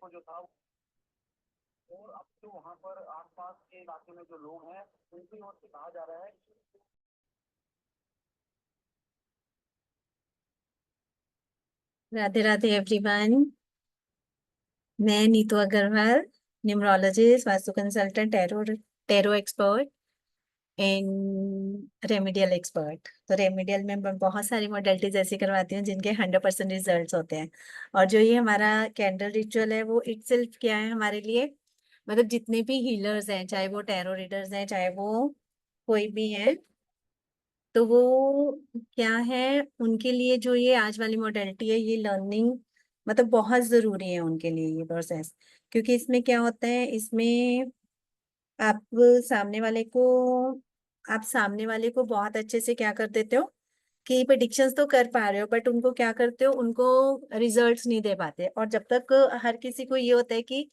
को जो था, और अब तो वहाँ पर आसपास के इलाके में जो लोग हैं उनकी ओर से कहा जा रहा है। राधे राधे एवरीवन। मैं Neetu Agrawal, numerologist, vastu consultant, tarot tarot expert and remedial expert. तो रेमेडियल में मैं बहुत सारी मॉडलिटीज ऐसी करवाती हूँ जिनके 100% रिजल्ट्स होते हैं। और जो ये हमारा कैंडल रिचुअल है वो इटसेल्फ क्या है हमारे लिए, मतलब जितने भी हीलर्स हैं, चाहे वो टैरो रीडर्स हैं, चाहे वो कोई भी है, तो वो क्या है, उनके लिए जो ये आज वाली मोडेलिटी है, ये लर्निंग मतलब बहुत जरूरी है उनके लिए ये प्रोसेस। क्योंकि इसमें क्या होता है, इसमें आप सामने वाले को आप सामने वाले को बहुत अच्छे से क्या कर देते हो कि प्रिडिक्शंस तो कर पा रहे हो, बट उनको क्या करते हो, उनको रिजल्ट्स नहीं दे पाते। और जब तक हर किसी को ये होता है कि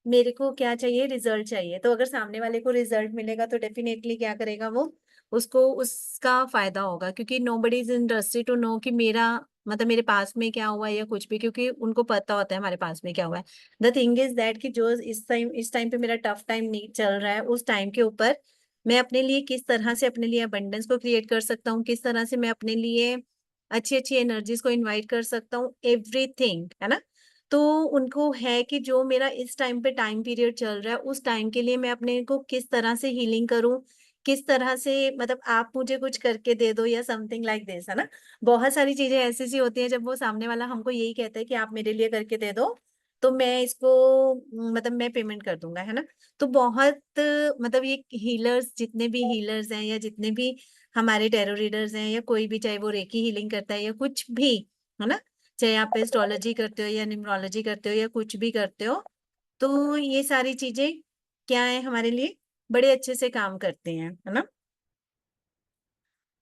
मेरे को क्या चाहिए, रिजल्ट चाहिए, तो अगर सामने वाले को रिजल्ट मिलेगा तो डेफिनेटली क्या करेगा वो, उसको उसका फायदा होगा। क्योंकि nobody is interested to know कि मेरा मतलब मेरे पास में क्या हुआ है या कुछ भी, क्योंकि उनको पता होता है हमारे पास में क्या हुआ है। द थिंग इज दैट कि जो इस टाइम पे मेरा टफ टाइम नहीं चल रहा है, उस टाइम के ऊपर मैं अपने लिए किस तरह से अपने लिए अबंडेंस को क्रिएट कर सकता हूँ, किस तरह से मैं अपने लिए अच्छी अच्छी एनर्जीज को इनवाइट कर सकता हूँ, एवरीथिंग है ना। तो उनको है कि जो मेरा इस टाइम पे टाइम पीरियड चल रहा है, उस टाइम के लिए मैं अपने को किस तरह से हीलिंग करूं, किस तरह से, मतलब आप मुझे कुछ करके दे दो या समथिंग लाइक दिस, है ना। बहुत सारी चीजें ऐसी सी होती हैं जब वो सामने वाला हमको यही कहता है कि आप मेरे लिए करके दे दो, तो मैं इसको मतलब मैं पेमेंट कर दूंगा, है ना। तो बहुत मतलब ये हीलर्स, जितने भी हीलर्स हैं या जितने भी हमारे टैरो रीडर्स हैं या कोई भी, चाहे वो रेकी हीलिंग करता है या कुछ भी, है ना, चाहे आप एस्ट्रोलॉजी करते हो या न्यूमरोलॉजी करते हो या कुछ भी करते हो, तो ये सारी चीजें क्या है हमारे लिए बड़े अच्छे से काम करते हैं, है ना।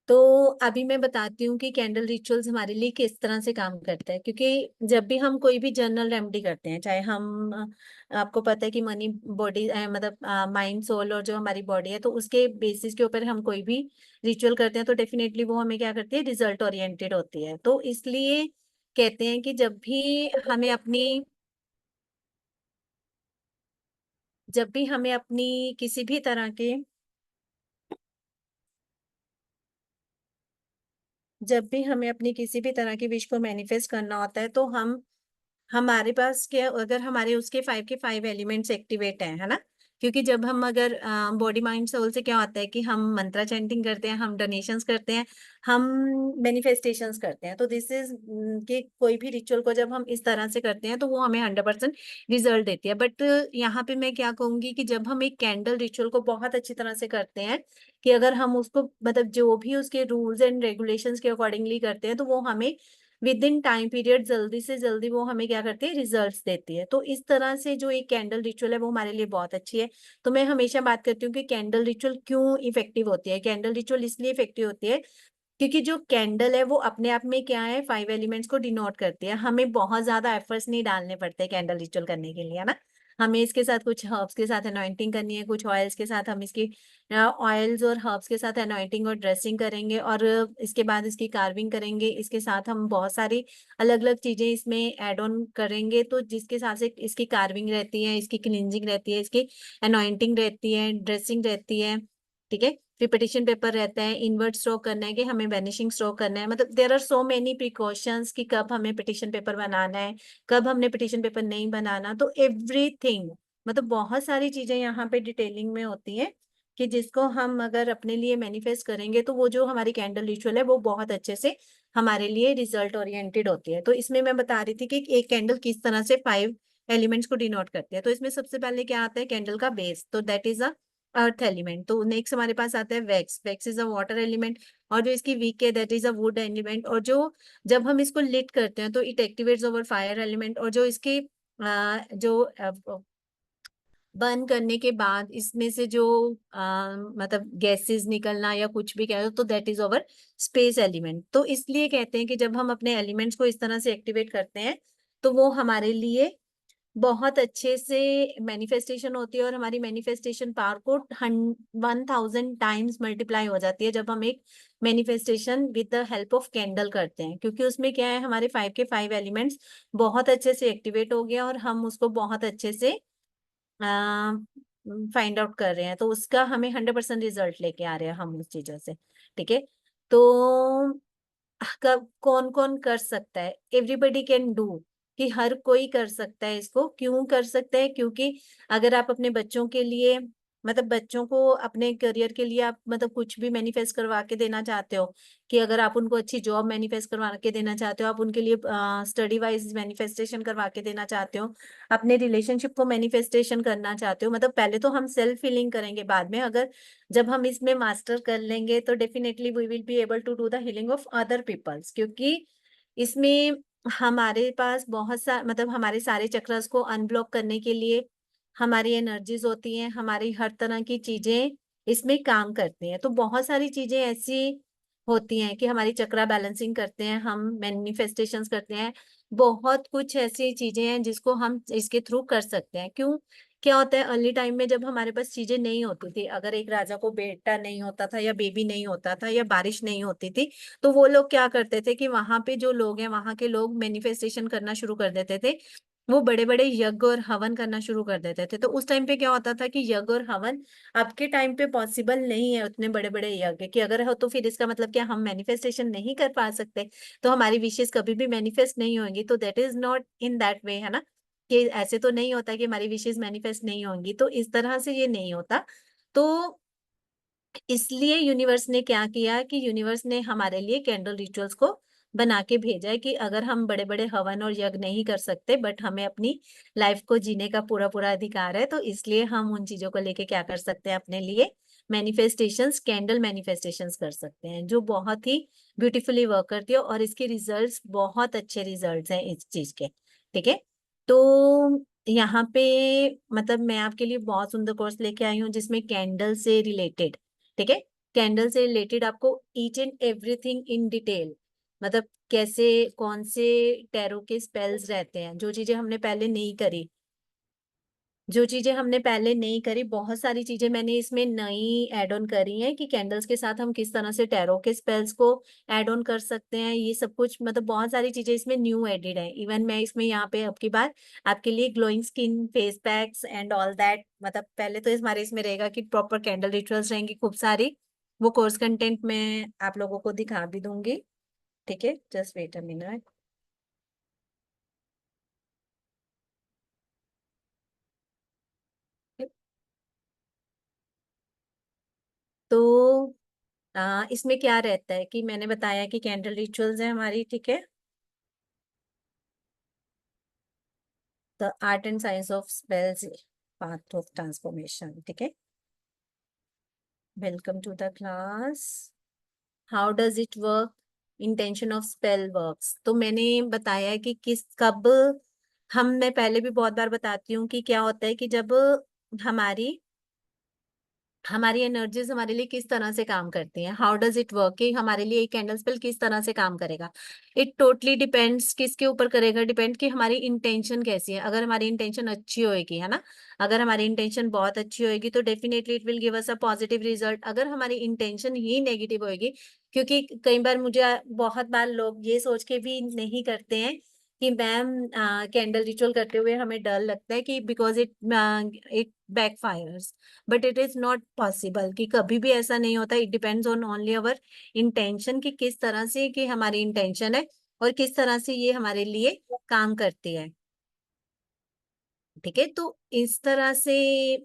तो अभी मैं बताती हूँ कि कैंडल रिचुअल्स हमारे लिए किस तरह से काम करता है। क्योंकि जब भी हम कोई भी जनरल रेमेडी करते हैं, चाहे हम आपको पता है कि मनी बॉडी मतलब माइंड सोल और जो हमारी बॉडी है, तो उसके बेसिस के ऊपर हम कोई भी रिचुअल करते हैं तो डेफिनेटली वो हमें क्या करती है, रिजल्ट ओरिएंटेड होती है। तो इसलिए कहते हैं कि जब भी हमें अपनी किसी भी तरह के जब भी हमें अपनी किसी भी तरह की विश को मैनिफेस्ट करना होता है, तो हमारे पास क्या, अगर हमारे उसके 5 के 5 एलिमेंट्स एक्टिवेट हैं, है ना। क्योंकि जब हम अगर बॉडी माइंड सोल से क्या होता है कि हम मंत्रा चैंटिंग करते हैं, हम डोनेशंस करते हैं, हम मैनिफेस्टेशंस करते हैं, तो दिस इज कि कोई भी रिचुअल को जब हम इस तरह से करते हैं तो वो हमें 100% रिजल्ट देती है। बट यहाँ पे मैं क्या कहूंगी कि जब हम एक कैंडल रिचुअल को बहुत अच्छी तरह से करते हैं, कि अगर हम उसको मतलब जो भी उसके रूल्स एंड रेगुलेशंस के अकॉर्डिंगली करते हैं, तो वो हमें विद इन टाइम पीरियड जल्दी से जल्दी वो हमें क्या करती है, रिजल्ट्स देती है। तो इस तरह से जो एक कैंडल रिचुअल है वो हमारे लिए बहुत अच्छी है। तो मैं हमेशा बात करती हूँ कि कैंडल रिचुअल क्यों इफेक्टिव होती है। कैंडल रिचुअल इसलिए इफेक्टिव होती है क्योंकि जो कैंडल है वो अपने आप में क्या है, 5 एलिमेंट्स को डिनोट करती है। हमें बहुत ज्यादा एफर्ट्स नहीं डालने पड़ते कैंडल रिचुअल करने के लिए, है ना। हमें इसके साथ कुछ हर्ब्स के साथ अनॉइंटिंग करनी है, कुछ ऑयल्स के साथ हम इसकी ऑयल्स और हर्ब्स के साथ अनॉइंटिंग और ड्रेसिंग करेंगे, और इसके बाद इसकी कार्विंग करेंगे। इसके साथ हम बहुत सारी अलग अलग चीजें इसमें ऐड ऑन करेंगे, तो जिसके साथ से इसकी कार्विंग रहती है, इसकी क्लींजिंग रहती है, इसकी अनॉइंटिंग रहती है, ड्रेसिंग रहती है, ठीक है। फिर पिटिशन पेपर रहता है, इनवर्ट स्ट्रोक करना है कि हमें वैनिशिंग स्ट्रोक करना है, मतलब there are so many precautions कि कब हमें पिटिशन पेपर बनाना है, कब हमने पिटिशन पेपर नहीं बनाना, तो एवरीथिंग, मतलब बहुत सारी चीजें यहाँ पे डिटेलिंग में होती है कि जिसको हम अगर अपने लिए मैनिफेस्ट करेंगे तो वो जो हमारी कैंडल रिचुअल है वो बहुत अच्छे से हमारे लिए रिजल्ट ओरिएंटेड होती है। तो इसमें मैं बता रही थी कि एक कैंडल किस तरह से 5 एलिमेंट्स को डिनोट करती है। तो इसमें सबसे पहले क्या आता है, कैंडल का बेस, तो that is a earth element. तो नेक्स्ट हमारे पास आता है wax, wax is a water element. और जो इसकी वीक है that is a would element. और जो जब हम इसको लिट करते हैं तो it activates over fire element. और जो इसके जो बर्न करने के बाद इसमें से जो मतलब गैसेस निकलना या कुछ भी कह दो, तो that is over space element. तो इसलिए कहते हैं कि जब हम अपने एलिमेंट्स को इस तरह से एक्टिवेट करते हैं तो वो हमारे लिए बहुत अच्छे से मैनिफेस्टेशन होती है और हमारी मैनिफेस्टेशन पावर को 1000 टाइम्स मल्टीप्लाई हो जाती है जब हम एक manifestation with the help of candle करते हैं, क्योंकि उसमें क्या है, हमारे 5 के 5 एलिमेंट्स बहुत अच्छे से एक्टिवेट हो गया और हम उसको बहुत अच्छे से फाइंड आउट कर रहे हैं, तो उसका हमें 100% रिजल्ट लेके आ रहे हैं हम उस चीजों से। ठीक है, तो कब कौन कौन कर सकता है, एवरीबडी कैन डू, कि हर कोई कर सकता है इसको। क्यों कर सकता है? क्योंकि अगर आप अपने बच्चों के लिए, मतलब बच्चों को अपने करियर के लिए आप मतलब कुछ भी मैनिफेस्ट करवा के देना चाहते हो, कि अगर आप उनको अच्छी जॉब मैनिफेस्ट करवा के देना चाहते हो, आप उनके लिए स्टडी वाइज मैनिफेस्टेशन करवा के देना चाहते हो, अपने रिलेशनशिप को मैनिफेस्टेशन करना चाहते हो, मतलब पहले तो हम सेल्फ हीलिंग करेंगे, बाद में अगर जब हम इसमें मास्टर कर लेंगे तो definitely we will be able to do the healing of other peoples, क्योंकि इसमें हमारे पास बहुत सा मतलब हमारे सारे चक्रस को अनब्लॉक करने के लिए हमारी एनर्जीज होती हैं, हमारी हर तरह की चीजें इसमें काम करती हैं। तो बहुत सारी चीजें ऐसी होती हैं कि हमारी चक्रा बैलेंसिंग करते हैं, हम मैनिफेस्टेशंस करते हैं, बहुत कुछ ऐसी चीजें हैं जिसको हम इसके थ्रू कर सकते हैं। क्यों? क्या होता है, अर्ली टाइम में जब हमारे पास चीजें नहीं होती थी, अगर एक राजा को बेटा नहीं होता था या बेबी नहीं होता था या बारिश नहीं होती थी, तो वो लोग क्या करते थे कि वहां पे जो लोग हैं वहां के लोग मैनिफेस्टेशन करना शुरू कर देते थे, वो बड़े बड़े यज्ञ और हवन करना शुरू कर देते थे। तो उस टाइम पे क्या होता था कि यज्ञ और हवन अब के टाइम पे पॉसिबल नहीं है, उतने बड़े बड़े यज्ञ कि अगर हो तो फिर इसका मतलब क्या हम मैनिफेस्टेशन नहीं कर पा सकते, तो हमारी विशेष कभी भी मैनिफेस्ट नहीं होंगी। तो that is not in that way, है ना, कि ऐसे तो नहीं होता कि हमारी विशेष मैनिफेस्ट नहीं होंगी, तो इस तरह से ये नहीं होता। तो इसलिए यूनिवर्स ने क्या किया कि यूनिवर्स ने हमारे लिए कैंडल रिचुअल्स को बना के भेजा है, कि अगर हम बड़े बड़े हवन और यज्ञ नहीं कर सकते बट हमें अपनी लाइफ को जीने का पूरा पूरा अधिकार है, तो इसलिए हम उन चीजों को लेके क्या कर सकते हैं, अपने लिए मैनिफेस्टेशंस, कैंडल मैनिफेस्टेशंस कर सकते हैं, जो बहुत ही ब्यूटीफुली वर्क करती है और इसके रिजल्ट्स बहुत अच्छे रिजल्ट्स हैं इस चीज के। ठीक है, तो यहाँ पे मतलब मैं आपके लिए बहुत सुंदर कोर्स लेके आई हूँ जिसमें कैंडल से रिलेटेड, ठीक है, कैंडल से रिलेटेड आपको each and everything in detail, मतलब कैसे कौन से टैरो के स्पेल्स रहते हैं, जो चीजें हमने पहले नहीं करी, जो चीजें हमने पहले नहीं करी, बहुत सारी चीजें मैंने इसमें नई ऐड ऑन करी हैं कि कैंडल्स के साथ हम किस तरह से टैरो के स्पेल्स को ऐड ऑन कर सकते हैं, ये सब कुछ मतलब बहुत सारी चीजें इसमें न्यू एडेड है। इवन मैं इसमें यहाँ पे अब की बार आपके लिए glowing skin face packs and all that, मतलब पहले तो हमारे इसमें रहेगा कि प्रॉपर कैंडल रिचुअल्स रहेंगी खूब सारी, वो कोर्स कंटेंट में आप लोगों को दिखा भी दूंगी। ठीक है, जस्ट वेट अ मिनट। तो इसमें क्या रहता है कि मैंने बताया कि कैंडल रिचुअल्स है हमारी, ठीक है, the art and science of spells, path of transformation, ठीक है, welcome to the class, how does it work, intention of spell works. तो मैंने बताया है कि किस कब हम, मैं पहले भी बहुत बार बताती हूँ कि क्या होता है कि जब हमारी हमारी एनर्जीज हमारे लिए किस तरह से काम करती हैं, हाउ डज इट वर्क, कि हमारे लिए एक कैंडल स्पेल किस तरह से काम करेगा। इट टोटली डिपेंड्स, किसके ऊपर करेगा डिपेंड, कि हमारी इंटेंशन कैसी है। अगर हमारी इंटेंशन अच्छी होएगी, है ना, अगर हमारी इंटेंशन बहुत अच्छी होएगी तो definitely it will give us a positive result. अगर हमारी इंटेंशन ही नेगेटिव होएगी, क्योंकि कई बार मुझे बहुत बार लोग ये सोच के भी नहीं करते हैं कि मैम कैंडल रिचुअल करते हुए हमें डर लगता है कि because it it backfires, but it is not possible, कि कभी भी ऐसा नहीं होता। It depends on only our intention, कि किस तरह से कि हमारी इंटेंशन है और किस तरह से ये हमारे लिए काम करती है। ठीक है, तो इस तरह से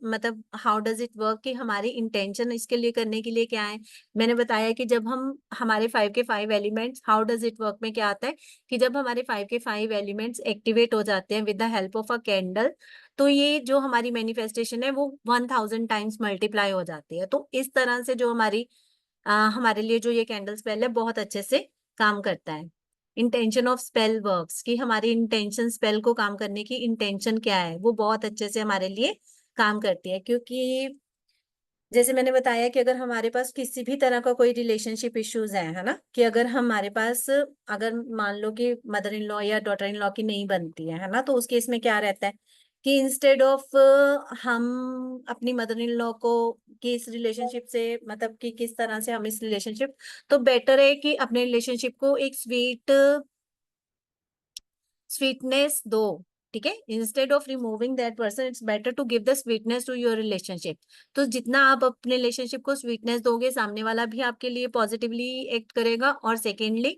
मतलब हाउ डज इट वर्क, कि हमारी इंटेंशन इसके लिए करने के लिए क्या है। मैंने बताया कि जब हम हमारे 5 के 5 elements, how does it work में क्या आता है कि जब हमारे 5 के 5 एलिमेंट्स एक्टिवेट हो जाते हैं with the help of a candle, तो ये जो हमारी मैनिफेस्टेशन है वो 1000 टाइम्स मल्टीप्लाई हो जाती है। तो इस तरह से जो हमारी हमारे लिए जो ये कैंडल स्पेल है बहुत अच्छे से काम करता है। इंटेंशन ऑफ स्पेल वर्क्स, कि हमारी इंटेंशन, स्पेल को काम करने की इंटेंशन क्या है, वो बहुत अच्छे से हमारे लिए काम करती है। क्योंकि जैसे मैंने बताया कि अगर हमारे पास किसी भी तरह का कोई रिलेशनशिप इश्यूज है ना, कि अगर हमारे पास, अगर मान लो कि मदर इन लॉ या डॉटर इन लॉ की नहीं बनती है ना, तो उस केस में क्या रहता है कि इंस्टेड ऑफ हम अपनी मदर इन लॉ को कि इस रिलेशनशिप से, मतलब कि किस तरह से हम इस रिलेशनशिप, तो बेटर है कि अपने रिलेशनशिप को एक स्वीटनेस दो। ठीक है, instead of removing that person it's better to give the sweetness to your relationship. तो जितना आप अपने रिलेशनशिप को स्वीटनेस दोगे, सामने वाला भी आपके लिए पॉजिटिवली एक्ट करेगा, और सेकेंडली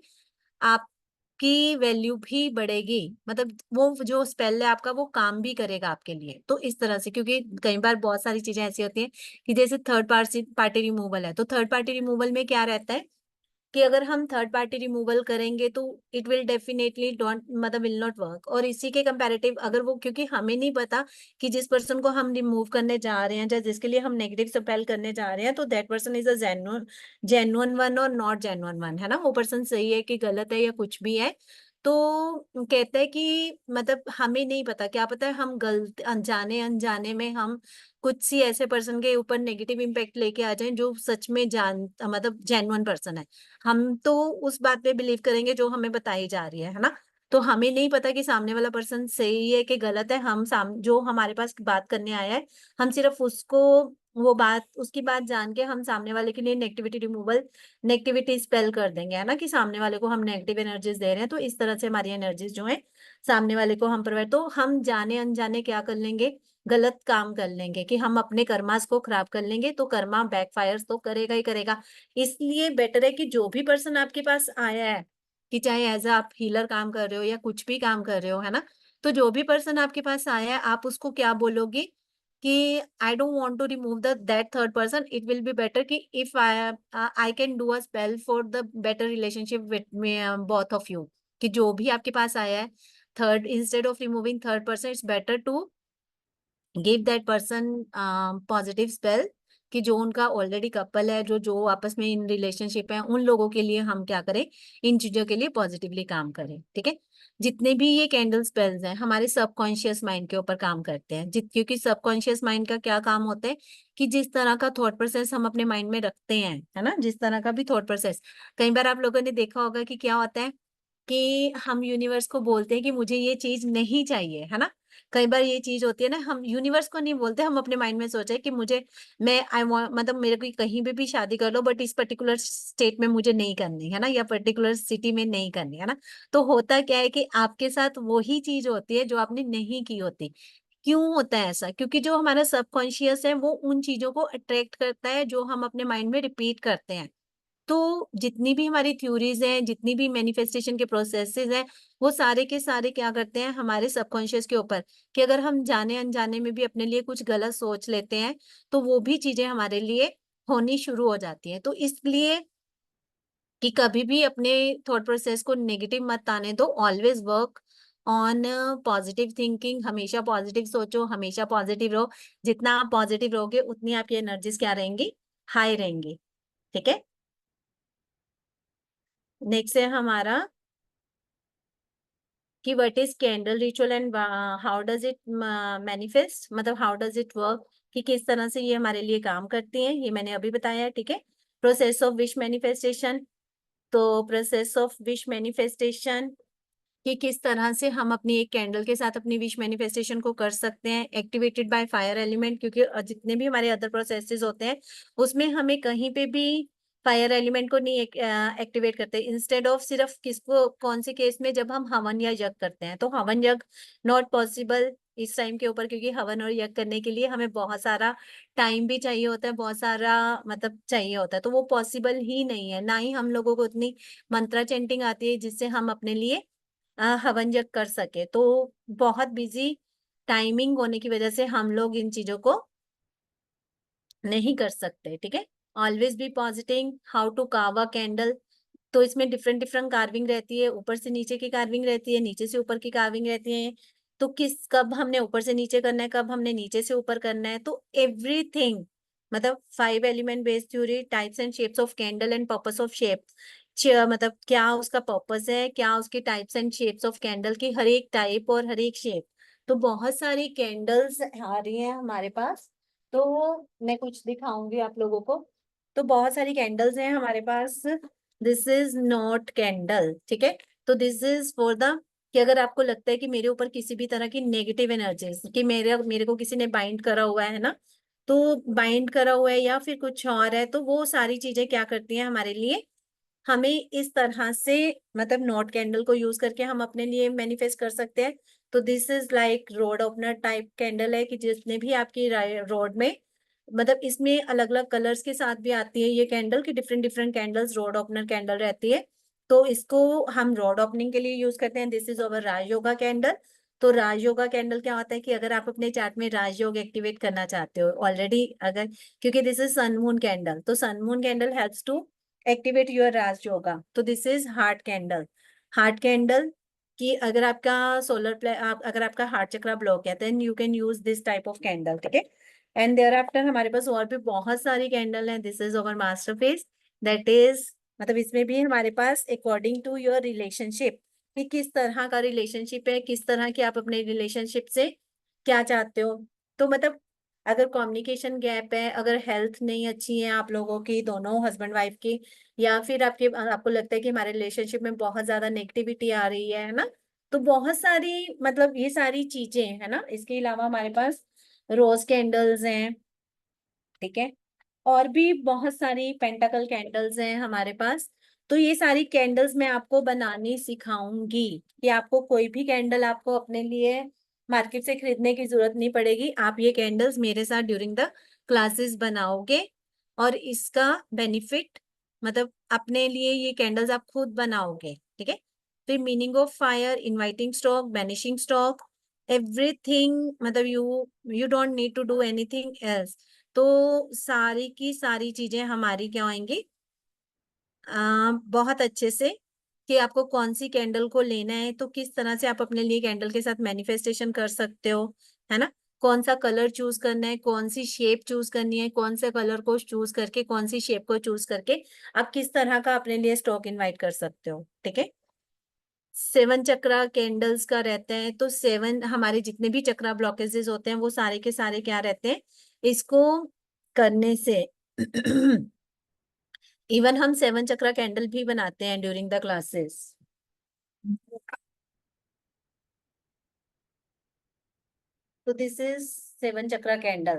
आपकी वैल्यू भी बढ़ेगी, मतलब वो जो स्पेल है आपका वो काम भी करेगा आपके लिए। तो इस तरह से, क्योंकि कई बार बहुत सारी चीजें ऐसी होती हैं कि जैसे थर्ड पार्टी रिमूवल है, तो थर्ड पार्टी रिमूवल में क्या रहता है कि अगर हम थर्ड पार्टी रिमूवल करेंगे तो इट विल डेफिनेटली डोंट, मतलब विल नॉट वर्क। और इसी के कंपैरेटिव अगर वो, क्योंकि हमें नहीं पता कि जिस पर्सन को हम रिमूव करने जा रहे हैं या जिसके लिए हम नेगेटिव स्पेल करने जा रहे हैं, तो that person is a genuine one और नॉट जेन्युइन वन, है ना, वो पर्सन सही है कि गलत है या कुछ भी है। तो कहते हैं कि मतलब हमें नहीं पता, क्या पता है हम गलत अनजाने अनजाने में हम कुछ सी ऐसे पर्सन के ऊपर नेगेटिव इम्पैक्ट लेके आ जाएं जो सच में मतलब जेन्युइन पर्सन है। हम तो उस बात पे बिलीव करेंगे जो हमें बताई जा रही है ना। तो हमें नहीं पता कि सामने वाला पर्सन सही है कि गलत है। हम जो हमारे पास बात करने आया है, हम सिर्फ उसको वो बात, उसकी बात जान के हम सामने वाले के लिए नेगेटिविटी रिमूवल, नेगेटिविटी स्पेल कर देंगे, है ना, कि सामने वाले को हम नेगेटिव एनर्जीज दे रहे हैं। तो इस तरह से हमारी एनर्जीज जो है सामने वाले को हम प्रोवाइड, तो हम जाने अनजाने क्या कर लेंगे, गलत काम कर लेंगे, कि हम अपने कर्मास को खराब कर लेंगे, तो कर्मा बैकफायर तो करेगा ही करेगा। इसलिए बेटर है कि जो भी पर्सन आपके पास आया है, कि चाहे एज आप हीलर काम कर रहे हो या कुछ भी काम कर रहे हो, है ना, तो जो भी पर्सन आपके पास आया है, आप उसको क्या बोलोगे कि I don't want to remove the that third person, it will be better कि if I can do a spell for the better relationship with both of you. कि जो भी आपके पास आया है third, instead of removing third person, it's better to give that person positive spell, कि जो उनका ऑलरेडी कपल है, जो जो आपस में इन रिलेशनशिप है, उन लोगों के लिए हम क्या करें, इन चीजों के लिए पॉजिटिवली काम करें। ठीक है, जितने भी ये कैंडल स्पेल्स हैं हमारे सबकॉन्शियस माइंड के ऊपर काम करते हैं, क्योंकि सबकॉन्शियस माइंड का क्या काम होता है कि जिस तरह का थॉट प्रोसेस हम अपने माइंड में रखते हैं, है ना, जिस तरह का भी थॉट प्रोसेस, कई बार आप लोगों ने देखा होगा कि क्या होता है कि हम यूनिवर्स को बोलते हैं कि मुझे ये चीज नहीं चाहिए, है ना। कई बार ये चीज होती है ना, हम यूनिवर्स को नहीं बोलते, हम अपने माइंड में सोचे कि मुझे, मैं आई वांट, मतलब मेरे को कहीं पे भी शादी कर लो, बट इस पर्टिकुलर स्टेट में मुझे नहीं करनी, है ना, या पर्टिकुलर सिटी में नहीं करनी, है ना। तो होता क्या है कि आपके साथ वही चीज होती है जो आपने नहीं की होती। क्यों होता है ऐसा? क्योंकि जो हमारा सबकॉन्शियस है वो उन चीजों को अट्रैक्ट करता है जो हम अपने माइंड में रिपीट करते हैं। तो जितनी भी हमारी थ्योरीज हैं, जितनी भी मैनिफेस्टेशन के प्रोसेसेस हैं, वो सारे के सारे क्या करते हैं हमारे सबकॉन्शियस के ऊपर, कि अगर हम जाने अनजाने में भी अपने लिए कुछ गलत सोच लेते हैं, तो वो भी चीजें हमारे लिए होनी शुरू हो जाती हैं। तो इसलिए कि कभी भी अपने थॉट प्रोसेस को नेगेटिव मत आने दो, always work on positive thinking, हमेशा पॉजिटिव सोचो, हमेशा पॉजिटिव रहो। जितना आप पॉजिटिव रहोगे उतनी आपकी एनर्जीज क्या रहेंगी, हाई रहेंगी। ठीक है, नेक्स्ट है हमारा कि what is candle ritual and how does it manifest, मतलब हाउ डज इट वर्क, कि किस तरह से ये हमारे लिए काम करती हैं, ये मैंने अभी बताया। ठीक है, प्रोसेस ऑफ विश मैनिफेस्टेशन, तो प्रोसेस ऑफ विश मैनिफेस्टेशन कि किस तरह से हम अपनी एक कैंडल के साथ अपनी विश मैनिफेस्टेशन को कर सकते हैं, एक्टिवेटेड बाय फायर एलिमेंट, क्योंकि जितने भी हमारे अदर प्रोसेसेस होते हैं उसमें हमें कहीं पे भी फायर एलिमेंट को नहीं एक्टिवेट करते। इंस्टेड ऑफ सिर्फ किसको, कौन से केस में, जब हम हवन या यज्ञ करते हैं, तो हवन यज्ञ नॉट पॉसिबल इस टाइम के ऊपर, क्योंकि हवन और यज्ञ करने के लिए हमें बहुत सारा टाइम भी चाहिए होता है, बहुत सारा मतलब चाहिए होता है, तो वो पॉसिबल ही नहीं है। ना ही हम लोगों को उतनी मंत्रा चैंटिंग आती है जिससे हम अपने लिए हवन यज्ञ कर सके। तो बहुत बिजी टाइमिंग होने की वजह से हम लोग इन चीजों को नहीं कर सकते। ठीक है, always be positive, how to carve a candle, तो इसमें डिफरेंट डिफरेंट कार्विंग रहती है, ऊपर से नीचे की कार्विंग रहती है, नीचे से ऊपर की कार्विंग रहती है। तो किस, कब हमने ऊपर से नीचे करना है, कब हमने नीचे से ऊपर करना है, तो एवरीथिंग, मतलब 5 element based theory, types and shapes of candle and purpose of shape, मतलब क्या उसका पर्पस है, क्या उसके types and shapes of candle की, हर एक टाइप और हर एक शेप। तो बहुत सारी कैंडल्स आ रही हैं हमारे पास, तो मैं कुछ दिखाऊंगी आप लोगों को। तो बहुत सारी कैंडल्स हैं हमारे पास। दिस इज नॉट कैंडल, ठीक है। तो दिस इज फॉर द, कि अगर आपको लगता है कि मेरे ऊपर किसी भी तरह की नेगेटिव एनर्जी, कि मेरे मेरे को किसी ने बाइंड करा हुआ है ना, तो बाइंड करा हुआ है या फिर कुछ और है, तो वो सारी चीजें क्या करती हैं हमारे लिए, हमें इस तरह से, मतलब नॉट कैंडल को यूज करके हम अपने लिए मैनिफेस्ट कर सकते हैं। तो this is like road opener type candle है, कि जितने भी आपकी रोड में, मतलब इसमें अलग अलग कलर्स के साथ भी आती है ये कैंडल, की different different candles road opener candle रहती है। तो इसको हम रोड ओपनिंग के लिए यूज करते हैं। This is over Rajyoga candle. तो राजयोगा कैंडल क्या होता है, कि अगर आप अपने चार्ट में राजयोग एक्टिवेट करना चाहते हो ऑलरेडी, अगर, क्योंकि this is sun moon candle, तो sun moon candle helps to activate your Raj yoga. तो this is heart candle. Heart candle, कि अगर आपका सोलर प्ले आप अगर आपका हार्ट चक्रा ब्लॉक है, then you can use this type of candle, ठीक है। एंड देयर आफ्टर हमारे पास और भी बहुत सारी कैंडल हैं। This is our masterpiece, that is, मतलब इसमें भी हमारे पास अकॉर्डिंग टू योर रिलेशनशिप, कि किस तरह का रिलेशनशिप है, किस तरह की आप अपने रिलेशनशिप से क्या चाहते हो। तो मतलब अगर कम्युनिकेशन गैप है, अगर हेल्थ नहीं अच्छी है आप लोगों की, दोनों हस्बैंड वाइफ की, या फिर आपको लगता है कि हमारे रिलेशनशिप में बहुत ज्यादा नेगेटिविटी आ रही है ना, तो बहुत सारी, मतलब ये सारी चीजें है ना। इसके अलावा हमारे पास रोज कैंडल्स हैं, ठीक है। और भी बहुत सारी पेंटाकल कैंडल्स हैं हमारे पास। तो ये सारी कैंडल्स मैं आपको बनानी सिखाऊंगी, कि आपको कोई भी कैंडल आपको अपने लिए मार्केट से खरीदने की जरूरत नहीं पड़ेगी। आप ये कैंडल्स मेरे साथ ड्यूरिंग द क्लासेस बनाओगे, और इसका बेनिफिट, मतलब अपने लिए ये कैंडल्स आप खुद बनाओगे, ठीक है। फिर meaning of fire, inviting stock, banishing stock, everything, मतलब you don't need to do anything else. तो सारी की सारी चीजें हमारी क्या होंगी, बहुत अच्छे से, कि आपको कौन सी कैंडल को लेना है, तो किस तरह से आप अपने लिए कैंडल के साथ मैनिफेस्टेशन कर सकते हो, है ना। कौन सा कलर चूज करना है, कौन सी शेप चूज करनी है, कौन से कलर को चूज करके, कौन सी शेप को चूज करके आप किस तरह का अपने लिए स्टॉक इनवाइट कर सकते हो, ठीक है। सेवन चक्रा कैंडल्स का रहता है, तो सेवन हमारे जितने भी चक्रा ब्लॉकेजेस होते हैं वो सारे के सारे क्या रहते हैं, इसको करने से इवन हम सेवन चक्रा कैंडल भी बनाते हैं ड्यूरिंग द क्लासेस। तो this is seven chakra candle,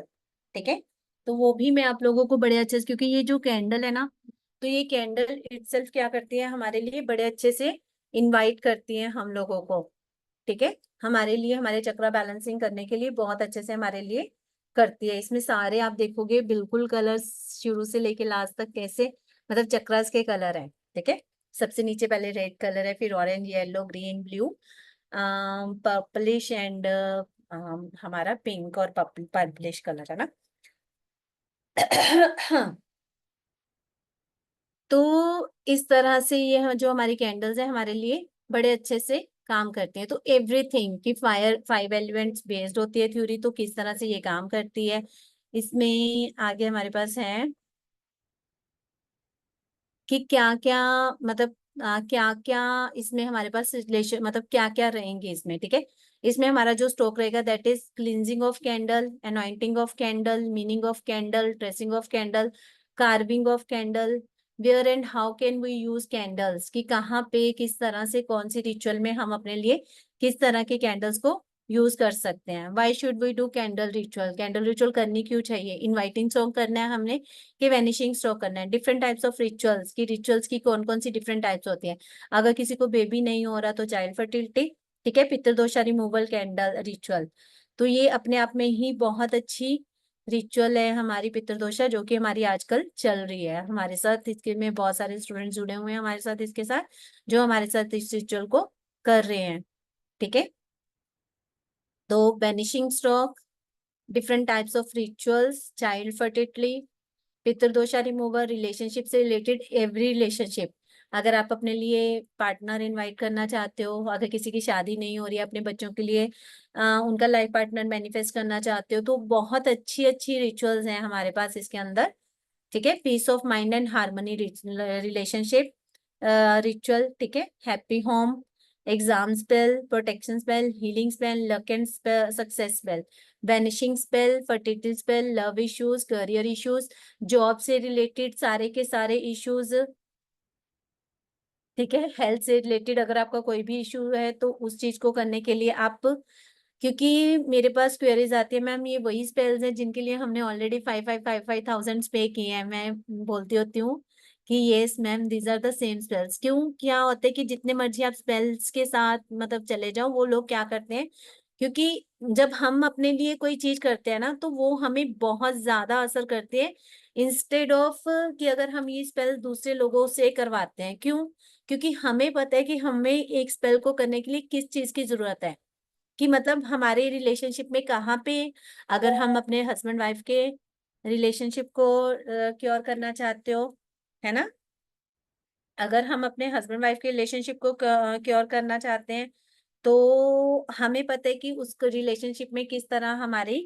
ठीक है। तो वो भी मैं आप लोगों को बड़े अच्छे से, क्योंकि ये जो कैंडल है ना, तो ये कैंडल इटसेल्फ क्या करती है हमारे लिए बड़े अच्छे से इनवाइट करती है हम लोगों को, ठीक है। हमारे लिए, हमारे चक्रा बैलेंसिंग करने के लिए बहुत अच्छे से हमारे लिए करती है। इसमें सारे आप देखोगे बिल्कुल कलर्स शुरू से लेके लास्ट तक कैसे, मतलब चक्रास के कलर हैं, ठीक है। सबसे नीचे पहले रेड कलर है, फिर orange, yellow, green, blue, purplish and हमारा पिंक और पर्पलिश कलर है ना। तो इस तरह से ये जो हमारी कैंडल्स है हमारे लिए बड़े अच्छे से काम करती हैं। तो एवरीथिंग की फायर, फाइव एलिमेंट्स बेस्ड होती है थ्योरी, तो किस तरह से ये काम करती है, इसमें आगे हमारे पास है कि क्या क्या, मतलब क्या क्या इसमें हमारे पास रिलेशन, मतलब क्या क्या रहेंगे इसमें, ठीक है। इसमें हमारा जो स्टॉक रहेगा, that is cleansing of candle, anointing of candle, meaning of candle, tracing of candle, carving of candle, where and how can we use candles, कि कहाँ पे, किस तरह से, कौन सी रिचुअल में हम अपने लिए किस तरह के कैंडल्स को यूज कर सकते हैं। Why should we do candle ritual, candle ritual करनी क्यों चाहिए, इनवाइटिंग सॉन्ग करना है हमने, कि वैनिशिंग स्टॉक करना है। डिफरेंट टाइप्स ऑफ रिचुअल्स, की रिचुअल्स की कौन कौन सी डिफरेंट टाइप्स होती है। अगर किसी को बेबी नहीं हो रहा तो चाइल्ड फर्टिलिटी, ठीक है। पितृदोषा रिमूवल कैंडल रिचुअल, तो ये अपने आप में ही बहुत अच्छी रिचुअल है हमारी पितृदोषा, जो कि हमारी आजकल चल रही है हमारे साथ। इसके में बहुत सारे स्टूडेंट जुड़े हुए हैं हमारे साथ इसके साथ, जो हमारे साथ इस रिचुअल को कर रहे हैं, ठीक है। तो banishing stock, different types of rituals, child fertility, पितृदोषा रिमूवर, रिलेशनशिप से रिलेटेड एवरी रिलेशनशिप। अगर आप अपने लिए पार्टनर इनवाइट करना चाहते हो, अगर किसी की शादी नहीं हो रही है, अपने बच्चों के लिए उनका लाइफ पार्टनर मैनिफेस्ट करना चाहते हो, तो बहुत अच्छी अच्छी रिचुअल्स हैं हमारे पास इसके अंदर, ठीक है। Peace of mind and harmony relationship ritual, ठीक है। Happy home, exam spell, protection spell, healing spell, luck and success spell, vanishing spell, fertility spell, love issues, career issues, job से रिलेटेड सारे के सारे इश्यूज, ठीक है। हेल्थ से related अगर आपका कोई भी इशू है तो उस चीज को करने के लिए आप, क्योंकि मेरे पास क्वेरीज आती है मैम ये वही स्पेल्स हैं जिनके लिए हमने ऑलरेडी 5,500 पे किए हैं, मैं बोलती होती हूँ कि yes ma'am these are the same spells. क्यों, क्या होता है कि जितने मर्जी आप स्पेल्स के साथ मतलब चले जाओ, वो लोग क्या करते हैं, क्योंकि जब हम अपने लिए कोई चीज करते हैं ना तो वो हमें बहुत ज्यादा असर करती है, इंस्टेड ऑफ कि अगर हम ये स्पेल दूसरे लोगों से करवाते हैं। क्यों, क्योंकि हमें पता है कि हमें एक स्पेल को करने के लिए किस चीज की जरूरत है, कि मतलब हमारे रिलेशनशिप में कहाँ पे, अगर हम अपने हस्बैंड वाइफ के रिलेशनशिप को क्योर करना चाहते हो, है ना, अगर हम अपने हस्बैंड वाइफ के रिलेशनशिप को क्योर करना चाहते हैं तो हमें पता है कि उस रिलेशनशिप में किस तरह हमारी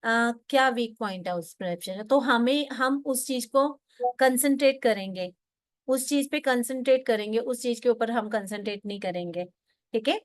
क्या वीक पॉइंट है उस रिलेशनशिप, तो हम उस चीज को कंसंट्रेट करेंगे, उस चीज पे कंसंट्रेट करेंगे, उस चीज के ऊपर हम कंसंट्रेट नहीं करेंगे, ठीक है।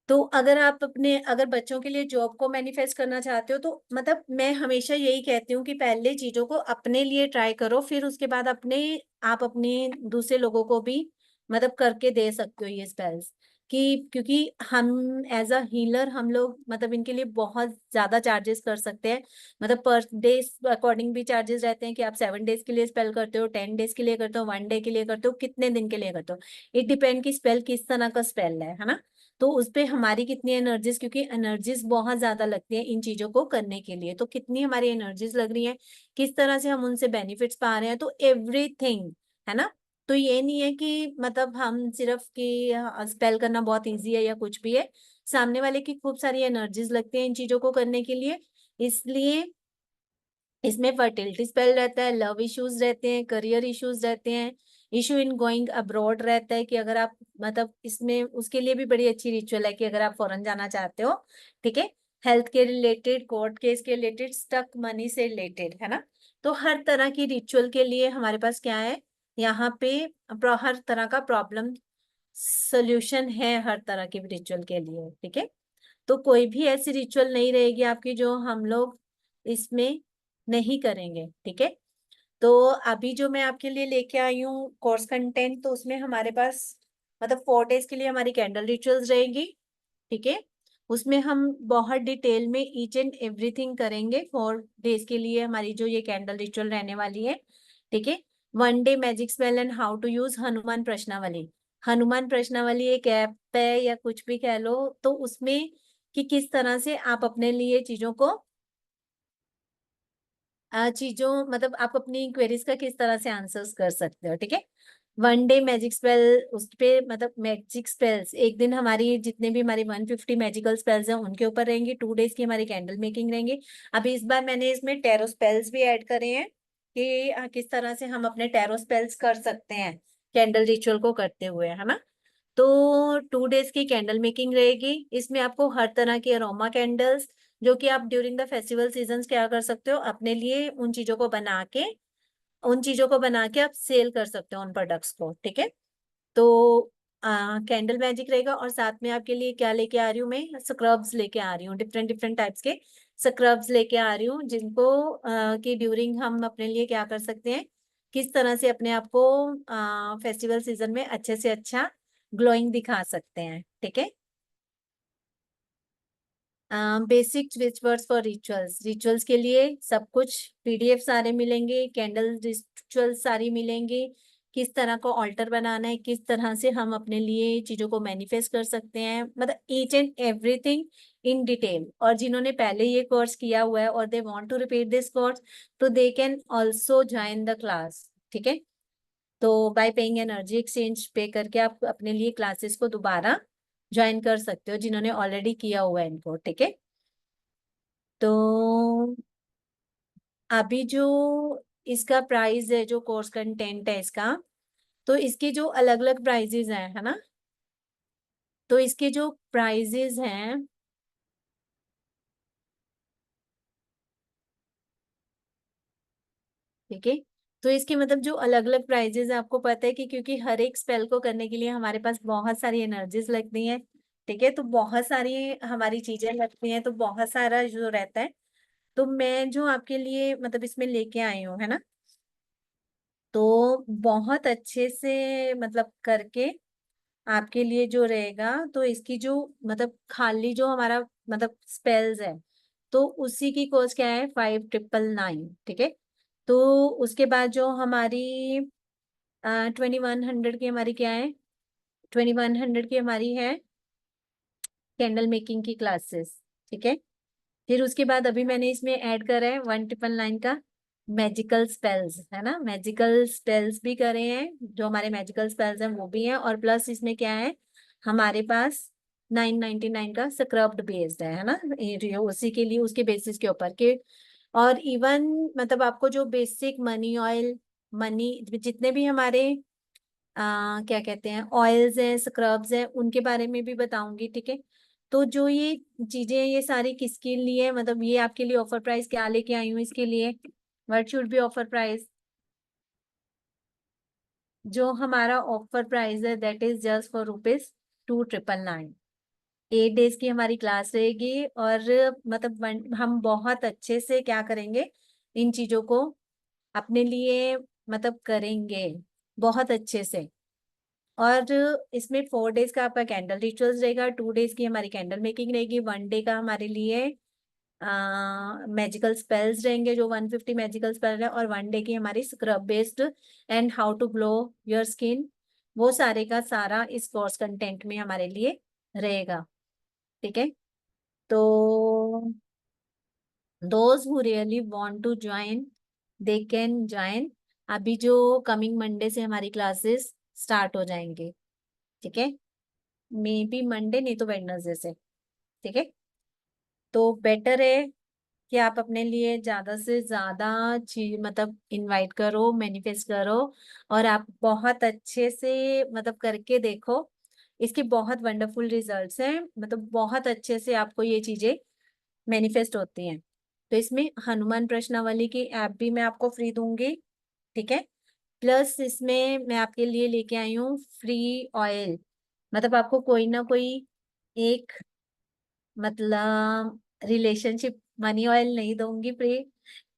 तो अगर आप अपने, अगर बच्चों के लिए जॉब को मैनिफेस्ट करना चाहते हो तो मतलब मैं हमेशा यही कहती हूँ कि पहले चीजों को अपने लिए ट्राई करो, फिर उसके बाद आप अपने दूसरे लोगों को भी मतलब करके दे सकते हो ये स्पेल्स, कि क्योंकि हम एज अ हीलर हम लोग मतलब इनके लिए बहुत ज्यादा चार्जेस कर सकते हैं, मतलब पर डे अकॉर्डिंग भी चार्जेस रहते हैं कि आप 7 डेज के लिए स्पेल करते हो, 10 डेज के लिए करते हो, 1 डे के लिए करते हो, कितने दिन के लिए करते हो, इट डिपेंड कि स्पेल किस तरह का स्पेल है ना। तो उस पे हमारी कितनी एनर्जीज, क्योंकि एनर्जीज बहुत ज्यादा लगती है इन चीजों को करने के लिए, तो कितनी हमारी एनर्जीज लग रही है, किस तरह से हम उनसे बेनिफिट्स पा रहे हैं, तो एवरीथिंग, है ना। तो ये नहीं है कि मतलब हम सिर्फ कि स्पेल करना बहुत इजी है या कुछ भी है, सामने वाले की खूब सारी एनर्जीज लगती है इन चीजों को करने के लिए, इसलिए इसमें फर्टिलिटी स्पेल रहता है, लव इश्यूज रहते हैं, करियर इश्यूज रहते हैं, इशू इन गोइंग अब्रॉड रहता है कि अगर आप मतलब इसमें उसके लिए भी बड़ी अच्छी रिचुअल है कि अगर आप फॉरेन जाना चाहते हो, ठीक है। हेल्थ के रिलेटेड, कोर्ट केस के रिलेटेड, स्टक मनी से रिलेटेड, है ना। तो हर तरह की रिचुअल के लिए हमारे पास क्या है यहाँ पे, हर तरह का प्रॉब्लम सोल्यूशन है हर तरह के रिचुअल के लिए, ठीक है। तो कोई भी ऐसी रिचुअल नहीं रहेगी आपकी जो हम लोग इसमें नहीं करेंगे, ठीक है। तो अभी जो मैं आपके लिए लेके आई हूँ कोर्स कंटेंट, तो उसमें हमारे पास मतलब 4 डेज के लिए हमारी कैंडल रिचुअल्स रहेगी, ठीक है। उसमें हम बहुत डिटेल में ईच एंड एवरीथिंग करेंगे, 4 डेज के लिए हमारी जो ये कैंडल रिचुअल रहने वाली है, ठीक है। 1 day magic spell and how to use Hanuman प्रश्नावली। हनुमान प्रश्नावली एक ऐप है या कुछ भी कह लो, तो उसमें कि किस तरह से आप अपने लिए चीजों को चीजों मतलब आप अपनी क्वेरीज का किस तरह से आंसर्स कर सकते हो, ठीक है। 1 डे मैजिक स्पेल, उस पे मतलब मैजिक स्पेल्स एक दिन हमारी जितने भी हमारी 150 मैजिकल स्पेल्स हैं उनके ऊपर रहेंगी, 2 डेज की हमारी कैंडल मेकिंग रहेंगी। अभी इस बार मैंने इसमें टैरो स्पेल्स भी ऐड करे हैं कि किस तरह से हम अपने टैरो स्पेल्स कर सकते हैं कैंडल रिचुअल को करते हुए, है ना। तो 2 डेज की कैंडल मेकिंग रहेगी, इसमें आपको हर तरह के अरोमा कैंडल्स जो कि आप ड्यूरिंग द फेस्टिवल सीजन्स क्या कर सकते हो अपने लिए, उन चीजों को बना के आप सेल कर सकते हो उन प्रोडक्ट्स को, ठीक है। तो कैंडल मैजिक रहेगा, और साथ में आपके लिए क्या लेके आ रही हूँ, मैं स्क्रब्स लेके आ रही हूँ, डिफरेंट डिफरेंट टाइप्स के स्क्रब्स लेके आ रही हूँ, जिनको कि ड्यूरिंग हम अपने लिए क्या कर सकते हैं, किस तरह से अपने आप को फेस्टिवल सीजन में अच्छे से अच्छा ग्लोइंग दिखा सकते हैं, ठीक है। Basic rituals for rituals, rituals के लिए सब कुछ पीडीएफ सारे मिलेंगे, कैंडल रिचुअल्स सारी मिलेंगे, किस तरह का ऑल्टर बनाना है, किस तरह से हम अपने लिए चीजों को मैनिफेस्ट कर सकते हैं, मतलब each and everything in detail. और जिन्होंने पहले ये कोर्स किया हुआ है और they want to repeat this course, तो they can also join the class, ठीक है। तो बाय पेइंग एनर्जी एक्सचेंज पे करके आप अपने लिए क्लासेस को दोबारा ज्वाइन कर सकते हो जिन्होंने ऑलरेडी किया हुआ है इनको, ठीक है। तो अभी जो इसका प्राइस है, जो कोर्स कंटेंट है इसका, तो इसके जो अलग अलग प्राइजेस हैं, है ना। तो इसके जो प्राइजेस हैं, ठीक है, तो इसके मतलब जो अलग अलग प्राइजेस है, आपको पता है कि क्योंकि हर एक स्पेल को करने के लिए हमारे पास बहुत सारी एनर्जीज लगती हैं, ठीक है, तो बहुत सारी हमारी चीजें लगती हैं, तो बहुत सारा जो रहता है, तो मैं जो आपके लिए मतलब इसमें लेके आई हूँ, है ना, तो बहुत अच्छे से मतलब करके आपके लिए जो रहेगा, तो इसकी जो मतलब खाली जो हमारा मतलब स्पेल्स है, तो उसी की कॉस्ट क्या है, 5999, ठीक है। तो उसके बाद जो हमारी 2100 की हमारी क्या है, 2100 की हमारी है कैंडल मेकिंग की क्लासेस, ठीक है। फिर उसके बाद अभी मैंने इसमें ऐड करा है 1999 का मैजिकल स्पेल्स, है ना, मैजिकल स्पेल्स भी करे हैं, जो हमारे मैजिकल स्पेल्स हैं वो भी हैं, और प्लस इसमें क्या है हमारे पास 999 का स्क्रब्ड बेस्ड है ना, ये उसी के लिए उसके बेसिस के ऊपर के। और इवन मतलब आपको जो बेसिक मनी ऑयल, मनी जितने भी हमारे क्या कहते हैं ऑयल्स हैं, स्क्रब्स हैं, उनके बारे में भी बताऊंगी, ठीक है। तो जो ये चीजें हैं, ये सारी किसके लिए, मतलब ये आपके लिए ऑफर प्राइस क्या लेके आई हूँ इसके लिए, what should be offer price. जो हमारा ऑफर प्राइस है that is just for ₹2,999। 8 days की हमारी क्लास रहेगी, और मतलब हम बहुत अच्छे से क्या करेंगे, इन चीजों को अपने लिए मतलब करेंगे बहुत अच्छे से। और इसमें 4 डेज का आपका कैंडल रिचुअल्स रहेगा, 2 डेज की हमारी कैंडल मेकिंग रहेगी, 1 डे का हमारे लिए मैजिकल स्पेल्स रहेंगे, जो 150 मैजिकल स्पेल है, और 1 डे की हमारी scrub based and how to glow your skin, वो सारे का सारा इस कोर्स कंटेंट में हमारे लिए रहेगा, ठीक है। तो those who really want to join they can join. अभी जो कमिंग मंडे से हमारी क्लासेस स्टार्ट हो जाएंगे, ठीक है, मे बी मंडे नहीं तो वेडनेसडे से, ठीक है। तो बेटर है कि आप अपने लिए ज्यादा से ज्यादा चीज मतलब इनवाइट करो, मैनिफेस्ट करो, और आप बहुत अच्छे से मतलब करके देखो, इसके बहुत वंडरफुल रिजल्ट्स हैं, मतलब बहुत अच्छे से आपको ये चीजें मैनिफेस्ट होती हैं। तो इसमें हनुमान प्रश्नावली की ऐप भी मैं आपको फ्री दूंगी, ठीक है। प्लस इसमें मैं आपके लिए लेके आई हूँ फ्री ऑयल, मतलब आपको कोई ना कोई एक मतलब रिलेशनशिप मनी ऑयल नहीं दूंगी फ्री,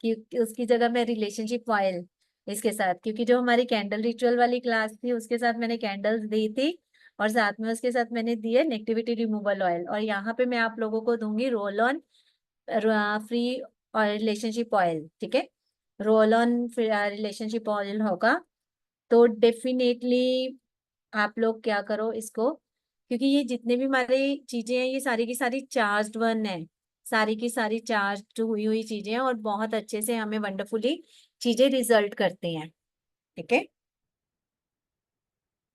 क्योंकि उसकी जगह मैं रिलेशनशिप ऑयल इसके साथ, क्योंकि जो हमारी कैंडल रिचुअल वाली क्लास थी उसके साथ मैंने कैंडल्स दी थी, और साथ में उसके साथ मैंने दी है नेगेटिविटी रिमूवल ऑयल, और यहाँ पे मैं आप लोगों को दूंगी रोल ऑन फ्री और रिलेशनशिप ऑयल, ठीक है। रोल ऑन रिलेशनशिप ऑयल होगा, तो डेफिनेटली आप लोग क्या करो इसको, क्योंकि ये जितने भी हमारे चीजें हैं ये सारी की सारी चार्ज्ड वन है, सारी की सारी चार्ज हुई हुई चीजें हैं, और बहुत अच्छे से हमें वंडरफुली चीजें रिजल्ट करती हैं, ठीक है।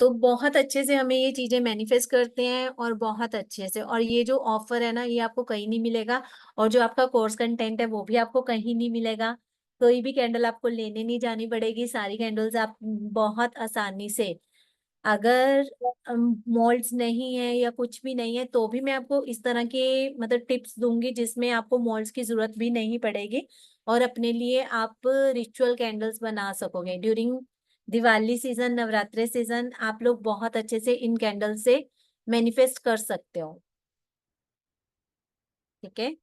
तो बहुत अच्छे से हमें ये चीजें मैनिफेस्ट करते हैं, और बहुत अच्छे से, और ये जो ऑफर है ना ये आपको कहीं नहीं मिलेगा, और जो आपका कोर्स कंटेंट है वो भी आपको कहीं नहीं मिलेगा। कोई भी कैंडल आपको लेने नहीं जानी पड़ेगी, सारी कैंडल्स आप बहुत आसानी से, अगर मोल्ड्स नहीं है या कुछ भी नहीं है तो भी मैं आपको इस तरह के मतलब टिप्स दूंगी जिसमें आपको मोल्ड्स की जरूरत भी नहीं पड़ेगी, और अपने लिए आप रिचुअल कैंडल्स बना सकोगे during Diwali season, Navratri season, आप लोग बहुत अच्छे से इन कैंडल से मैनिफेस्ट कर सकते हो, ठीक है।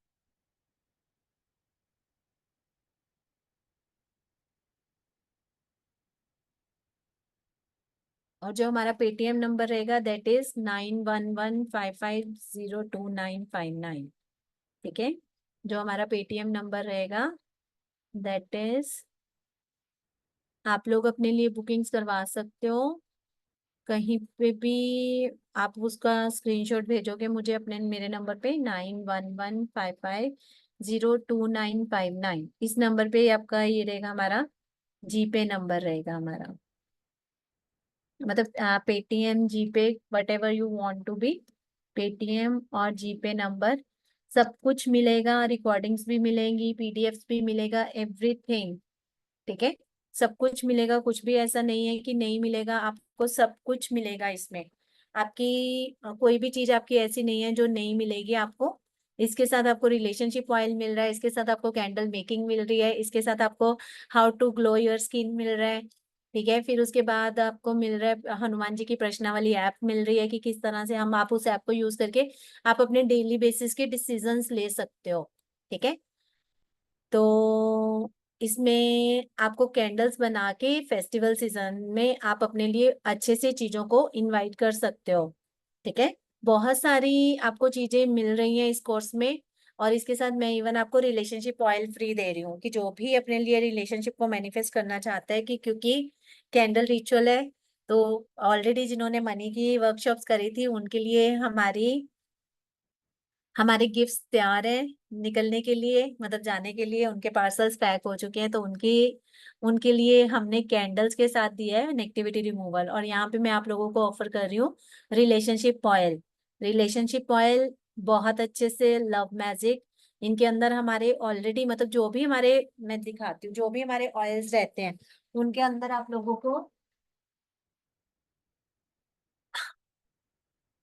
और जो हमारा पेटीएम नंबर रहेगा दैट इज 9115502959, ठीक है। जो हमारा पेटीएम नंबर रहेगा दैट इज, आप लोग अपने लिए बुकिंग्स करवा सकते हो कहीं पे भी, आप उसका स्क्रीनशॉट भेजोगे मुझे अपने मेरे नंबर पे 9115502959, इस नंबर पे आपका ये रहेगा हमारा जीपे नंबर रहेगा हमारा, मतलब Paytm GPay whatever you want to be, Paytm और जीपे नंबर सब कुछ मिलेगा, रिकॉर्डिंग्स भी मिलेंगी, पीडीएफ्स भी मिलेगा, एवरीथिंग, ठीक है। सब कुछ मिलेगा, कुछ भी ऐसा नहीं है कि नहीं मिलेगा, आपको सब कुछ मिलेगा इसमें। आपकी कोई भी चीज आपकी ऐसी नहीं है जो नहीं मिलेगी आपको, इसके साथ आपको रिलेशनशिप ऑयल मिल रहा है, इसके साथ आपको कैंडल मेकिंग मिल रही है, इसके साथ आपको how to glow your skin मिल रहा है। ठीक है, फिर उसके बाद आपको मिल रहा है हनुमान जी की प्रश्नावली ऐप मिल रही है कि किस तरह से हम आप उस ऐप को यूज करके आप अपने डेली बेसिस के डिसीजंस ले सकते हो। ठीक है, तो इसमें आपको कैंडल्स बना के फेस्टिवल सीजन में आप अपने लिए अच्छे से चीजों को इनवाइट कर सकते हो। ठीक है, बहुत सारी आपको चीजें मिल रही हैं इस कोर्स में। और इसके साथ मैं इवन आपको रिलेशनशिप ऑयल फ्री दे रही हूँ कि जो भी अपने लिए रिलेशनशिप को मैनिफेस्ट करना चाहता है, कि क्योंकि कैंडल रिचुअल है, तो ऑलरेडी जिन्होंने मनी की वर्कशॉप्स करी थी उनके लिए हमारे गिफ्ट्स तैयार हैं निकलने के लिए, मतलब जाने के लिए, उनके पार्सल्स पैक हो चुके हैं। तो उनके लिए हमने कैंडल्स के साथ दिया है नेगेटिविटी रिमूवल। और यहाँ पे मैं आप लोगों को ऑफर कर रही हूँ रिलेशनशिप ऑयल। रिलेशनशिप ऑयल बहुत अच्छे से लव मैजिक, इनके अंदर हमारे ऑलरेडी मतलब जो भी हमारे, मैं दिखाती हूँ, जो भी हमारे ऑयल्स रहते हैं उनके अंदर आप लोगों को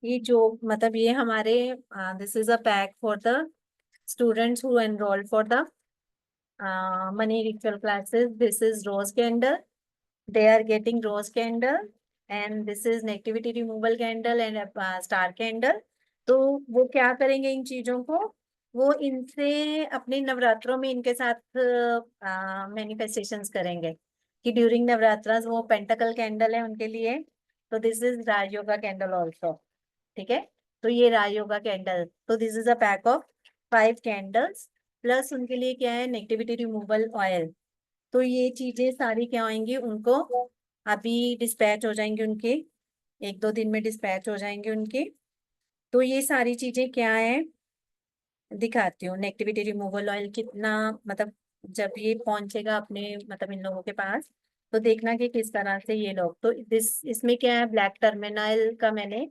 ये जो मतलब ये हमारे this is a pack for the students who enrolled for the money ritual classes. This is rose candle. They are getting rose candle, and this is negativity removal candle and star candle. तो वो क्या करेंगे इन चीजों को, वो इनसे अपने नवरात्रों में इनके साथ मैनिफेस्टेशंस करेंगे कि ड्यूरिंग नवरात्रास वो पेंटाकल कैंडल है उनके लिए। तो this is Rajyoga candle also. ठीक है, तो ये राजयोगा कैंडल, तो this is a pack of 5 candles, plus उनके लिए क्या है नेगेटिविटी रिमूवल ऑयल। तो ये चीजें सारी क्या होंगी उनको अभी डिस्पैच हो जाएंगे उनके, 1-2 दिन में डिस्पैच हो जाएंगे उनके। तो ये सारी चीजें क्या है दिखाती हूँ। नेगेटिविटी रिमूवल ऑयल कितना, मतलब जब ये पहुंचेगा अपने मतलब इन लोगों के पास, तो देखना कि किस तरह से ये लोग, तो इसमें क्या है ब्लैक टर्मिनल का मैंने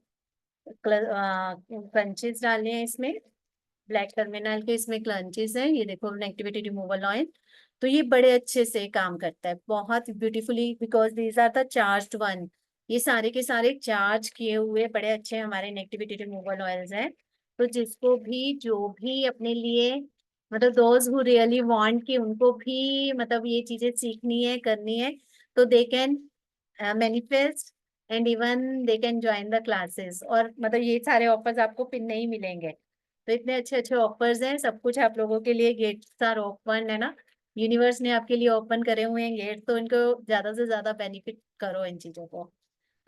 क्रंचेस डाले हैं इसमें, ब्लैक टर्मिनल के इसमें क्लंचेस हैं, ये देखो नेगेटिविटी रिमूवल ऑयल। तो ये बड़े अच्छे से काम करता है बहुत beautifully, because these are the charged one. ये सारे के सारे चार्ज किए हुए बड़े अच्छे हमारे नेगेटिविटी रिमूवल ऑयल्स हैं। तो जिसको भी जो भी अपने लिए मतलब दोज हु रियली वांट कि उनको भी मतलब ये चीजें सीखनी है करनी है, तो they can manifest and even they can join the classes. और मतलब ये सारे ऑफर्स आपको पिन नहीं मिलेंगे। तो इतने अच्छे अच्छे ऑफर्स हैं, सब कुछ आप लोगों के लिए, गेट्स आर ओपन है ना, यूनिवर्स ने आपके लिए ओपन करे हुए हैं गेट, तो इनको ज्यादा से ज्यादा बेनिफिट करो इन चीजों को।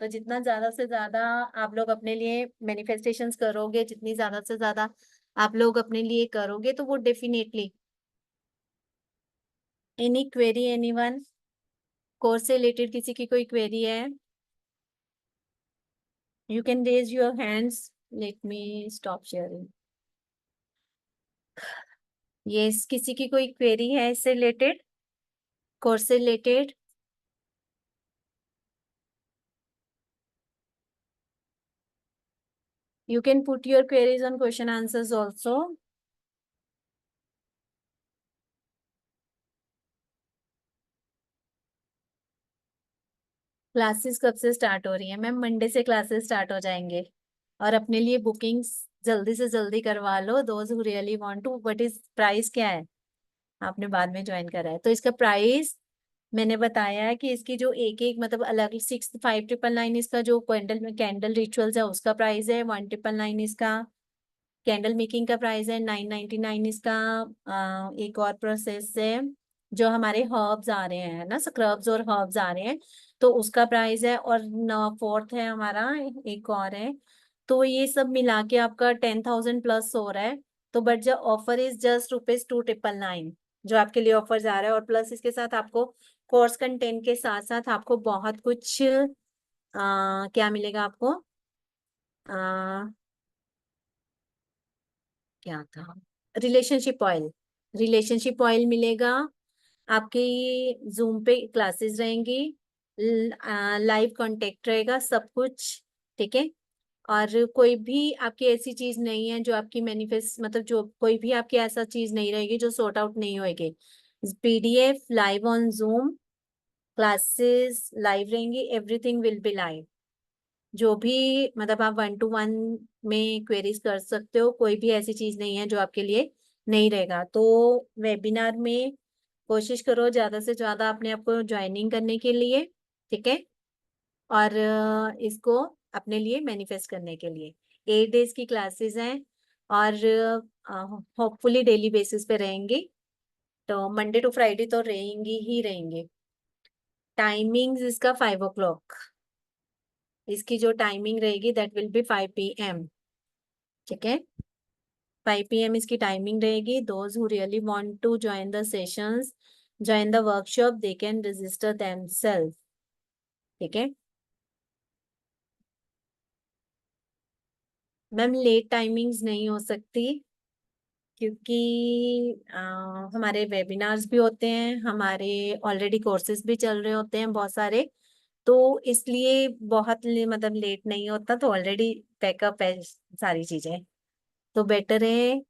तो जितना ज्यादा से ज्यादा आप लोग अपने लिए मैनिफेस्टेशंस करोगे, जितनी ज्यादा से ज्यादा आप लोग अपने लिए करोगे, तो वो डेफिनेटली। एनी क्वेरी एनीवन, कोर्स से रिलेटेड किसी की कोई क्वेरी है, you can raise your hands, let me stop sharing. Yes, किसी की कोई क्वेरी है इससे रिलेटेड, कोर्स से related? You can put your queries on question answers also. Classes कब से स्टार्ट हो रही है मैम? मंडे से क्लासेस स्टार्ट हो जाएंगे। और अपने लिए बुकिंग्स जल्दी से जल्दी करवा लो, those who really want to. What is price क्या है? आपने बाद में ज्वाइन करा है तो इसका प्राइस मैंने बताया है कि इसकी जो एक एक मतलब अलग 6599 इसका जो कैंडल में कैंडल रिचुअल्स है उसका प्राइस है, 1999 इसका कैंडल मेकिंग का प्राइस है, 999 इसका। एक और प्रोसेस है जो हमारे हर्ब्स आ रहे हैं ना, स्क्रब्स और हर्ब्स आ रहे हैं, तो उसका प्राइस है। और 4th है हमारा, एक और है। तो ये सब मिला के आपका 10,000 प्लस हो रहा है। तो बट जो ऑफर इज जस्ट ₹2,999 जो आपके लिए ऑफर जा रहा है। और प्लस इसके साथ आपको कोर्स कंटेंट के साथ साथ आपको बहुत कुछ क्या मिलेगा आपको, क्या था, रिलेशनशिप ऑयल। रिलेशनशिप ऑयल मिलेगा आपके, जूम पे क्लासेस रहेंगी, लाइव कांटेक्ट रहेगा, सब कुछ। ठीक है, और कोई भी आपकी ऐसी चीज नहीं है जो आपकी मैनिफेस्ट मतलब जो कोई भी आपकी ऐसा चीज नहीं रहेगी जो सॉर्ट आउट नहीं होएगी। PDF live on zoom, classes live रहेंगी, एवरीथिंग विल बी लाइव। जो भी मतलब आप 1-to-1 में क्वेरीज कर सकते हो, कोई भी ऐसी चीज नहीं है जो आपके लिए नहीं रहेगा। तो वेबिनार में कोशिश करो ज्यादा से ज्यादा अपने आप को ज्वाइनिंग करने के लिए, ठीक है, और इसको अपने लिए मैनिफेस्ट करने के लिए। 8 डेज की क्लासेस हैं और होपफुली डेली बेसिस पे रहेंगी, तो मंडे टू फ्राइडे तो रहेंगी ही रहेंगे। टाइमिंग्स इसका 5 o'clock, इसकी जो टाइमिंग रहेगी दैट विल बी 5 p.m. ठीक है, 5 p.m. इसकी टाइमिंग रहेगी। Those who really want to join the sessions, join the workshop, they can register themselves. ठीक है मैम, लेट टाइमिंग्स नहीं हो सकती क्योंकि हमारे वेबिनार्स भी होते हैं, हमारे ऑलरेडी कोर्सेज भी चल रहे होते हैं बहुत सारे, तो इसलिए बहुत मतलब लेट नहीं होता, तो ऑलरेडी पैकअप है सारी चीजें। तो बेटर है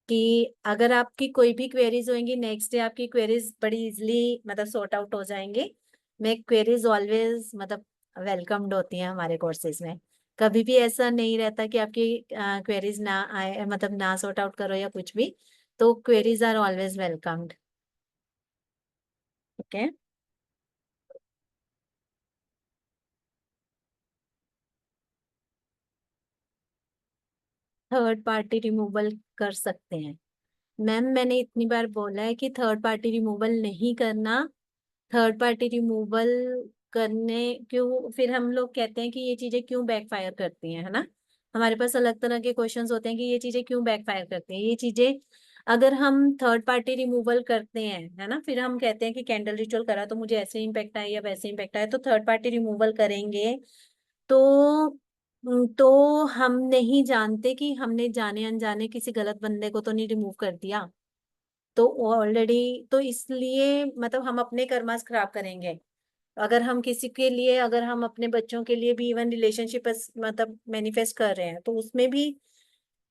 कि अगर आपकी कोई भी क्वेरीज होंगी नेक्स्ट डे, आपकी क्वेरीज बड़ी इजीली मतलब सॉर्ट आउट हो जाएंगे। मैं क्वेरीज ऑलवेज मतलब वेलकम्ड होती हैं हमारे कोर्सेज में। कभी भी ऐसा नहीं रहता कि आपकी क्वेरीज ना आए, मतलब ना सॉर्ट आउट करो या कुछ भी, तो queries are always welcomed. Okay, third party removal कर सकते हैं मैम, मैंने इतनी बार बोला है कि थर्ड पार्टी रिमूवल नहीं करना। थर्ड पार्टी रिमूवल करने क्यों, फिर हम लोग कहते हैं कि ये चीजें क्यों बैकफायर करती हैं, है ना। हमारे पास अलग तरह के क्वेश्चंस होते हैं कि ये चीजें क्यों बैकफायर करती हैं। ये चीजें अगर हम थर्ड पार्टी रिमूवल करते हैं, है ना, फिर हम कहते हैं कि कैंडल रिचुअल करा तो मुझे ऐसे इम्पैक्ट आया या वैसे इम्पैक्ट आया, तो थर्ड पार्टी रिमूवल करेंगे तो हम नहीं जानते कि हमने जाने अनजाने किसी गलत बंदे को तो नहीं रिमूव कर दिया। तो ऑलरेडी, तो इसलिए मतलब हम अपने कर्मास खराब करेंगे अगर हम किसी के लिए, अगर हम अपने बच्चों के लिए भी इवन रिलेशनशिप मतलब मैनिफेस्ट कर रहे हैं, तो उसमें भी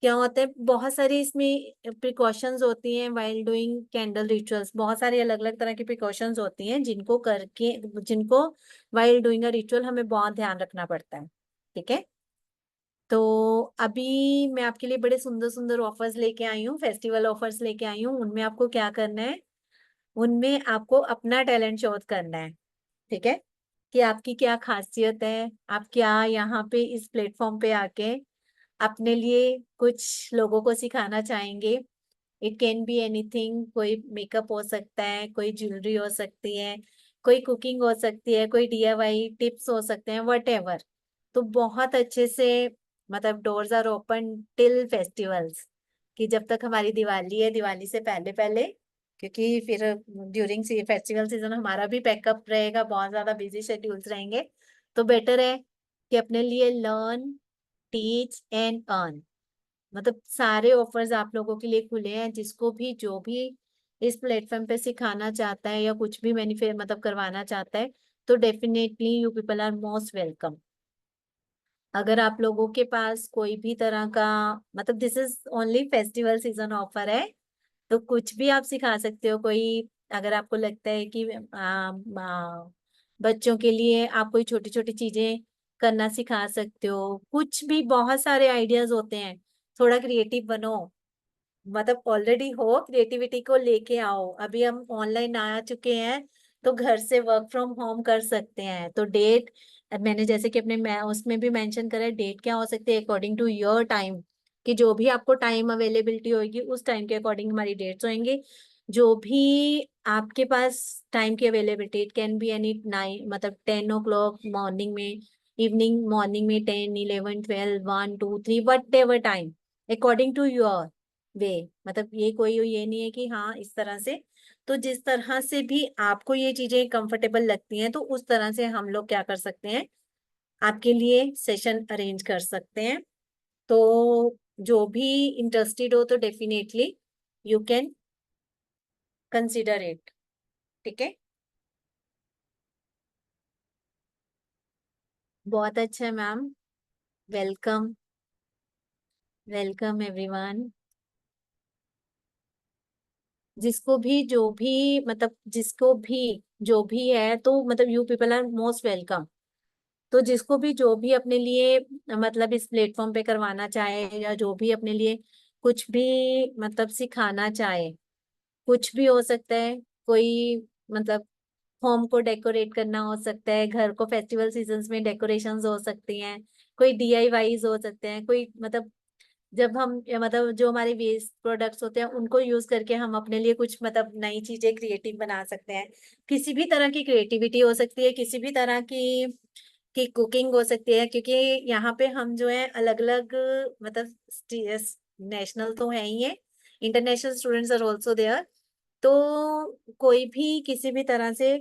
क्या होता है, बहुत सारी इसमें प्रिकॉशंस होती हैं वाइल डूइंग कैंडल रिचुअल्स। बहुत सारी अलग अलग तरह की प्रिकॉशंस होती हैं जिनको करके, जिनको वाइल डूइंग अ रिचुअल हमें बहुत ध्यान रखना पड़ता है। ठीक है, तो अभी मैं आपके लिए बड़े सुंदर सुंदर ऑफर्स लेके आई हूँ, फेस्टिवल ऑफर्स लेके आई हूँ। उनमें आपको क्या करना है, उनमें आपको अपना टैलेंट शो करना है। ठीक है, कि आपकी क्या खासियत है, आप क्या यहाँ पे इस प्लेटफॉर्म पे आके अपने लिए कुछ लोगों को सिखाना चाहेंगे। इट कैन बी एनीथिंग, कोई मेकअप हो सकता है, कोई ज्वेलरी हो सकती है, कोई कुकिंग हो सकती है, कोई डीआईवाई टिप्स हो सकते हैं, वट एवर। तो बहुत अच्छे से मतलब doors are open till festivals, कि जब तक हमारी दिवाली है, दिवाली से पहले पहले, क्योंकि फिर ड्यूरिंग फेस्टिवल सीजन हमारा भी पैकअप रहेगा, बहुत ज्यादा बिजी शेड्यूल्स रहेंगे। तो बेटर है कि अपने लिए लर्न, टीच एंड अर्न, मतलब सारे ऑफर्स आप लोगों के लिए खुले हैं। जिसको भी जो भी इस प्लेटफॉर्म पे सिखाना चाहता है या कुछ भी मैनिफे मतलब करवाना चाहता है, तो definitely you people are most welcome. अगर आप लोगों के पास कोई भी तरह का, मतलब this is only festival season offer है, तो कुछ भी आप सिखा सकते हो। कोई अगर आपको लगता है कि बच्चों के लिए आप कोई छोटी छोटी चीजें करना सिखा सकते हो, कुछ भी, बहुत सारे आइडियाज होते हैं। थोड़ा क्रिएटिव बनो, मतलब ऑलरेडी हो, क्रिएटिविटी को लेके आओ। अभी हम ऑनलाइन आ चुके हैं, तो घर से वर्क फ्रॉम होम कर सकते हैं। तो डेट मैंने जैसे कि अपने मैं उसमें भी मेंशन करा है, डेट क्या हो सकती है अकॉर्डिंग टू योर टाइम, कि जो भी आपको टाइम अवेलेबिलिटी होगी उस टाइम के अकॉर्डिंग हमारी डेट्स होंगी। जो भी आपके पास टाइम की availability, it can be any nine, मतलब 10 o'clock मॉर्निंग में, इवनिंग मॉर्निंग में 10, 11, 12, 1, 2, 3, whatever time according to your way. मतलब ये कोई ये नहीं है कि हाँ इस तरह से, तो जिस तरह से भी आपको ये चीजें कंफर्टेबल लगती हैं, तो उस तरह से हम लोग क्या कर सकते हैं, आपके लिए सेशन अरेंज कर सकते हैं। तो जो भी इंटरेस्टेड हो तो definitely you can consider it. ठीक है, बहुत अच्छा मैम, वेलकम, वेलकम एवरीवन। जिसको भी जो भी मतलब जिसको भी जो भी है, तो मतलब you people are most welcome. तो जिसको भी जो भी अपने लिए मतलब इस प्लेटफॉर्म पे करवाना चाहे, या जो भी अपने लिए कुछ भी मतलब सिखाना चाहे, कुछ भी हो सकता है। कोई मतलब होम को डेकोरेट करना हो सकता है, घर को फेस्टिवल सीजन्स में डेकोरेशंस हो सकती हैं, कोई डीआईवाईज हो सकते हैं, कोई मतलब जब हम मतलब जो हमारे वेस्ट प्रोडक्ट्स होते हैं उनको यूज करके हम अपने लिए कुछ मतलब नई चीजें क्रिएटिव बना सकते हैं। किसी भी तरह की क्रिएटिविटी हो सकती है, किसी भी तरह की कुकिंग हो सकती है, क्योंकि यहाँ पे हम जो है अलग अलग मतलब नेशनल तो है ही है, international students are also there. तो कोई भी किसी भी तरह से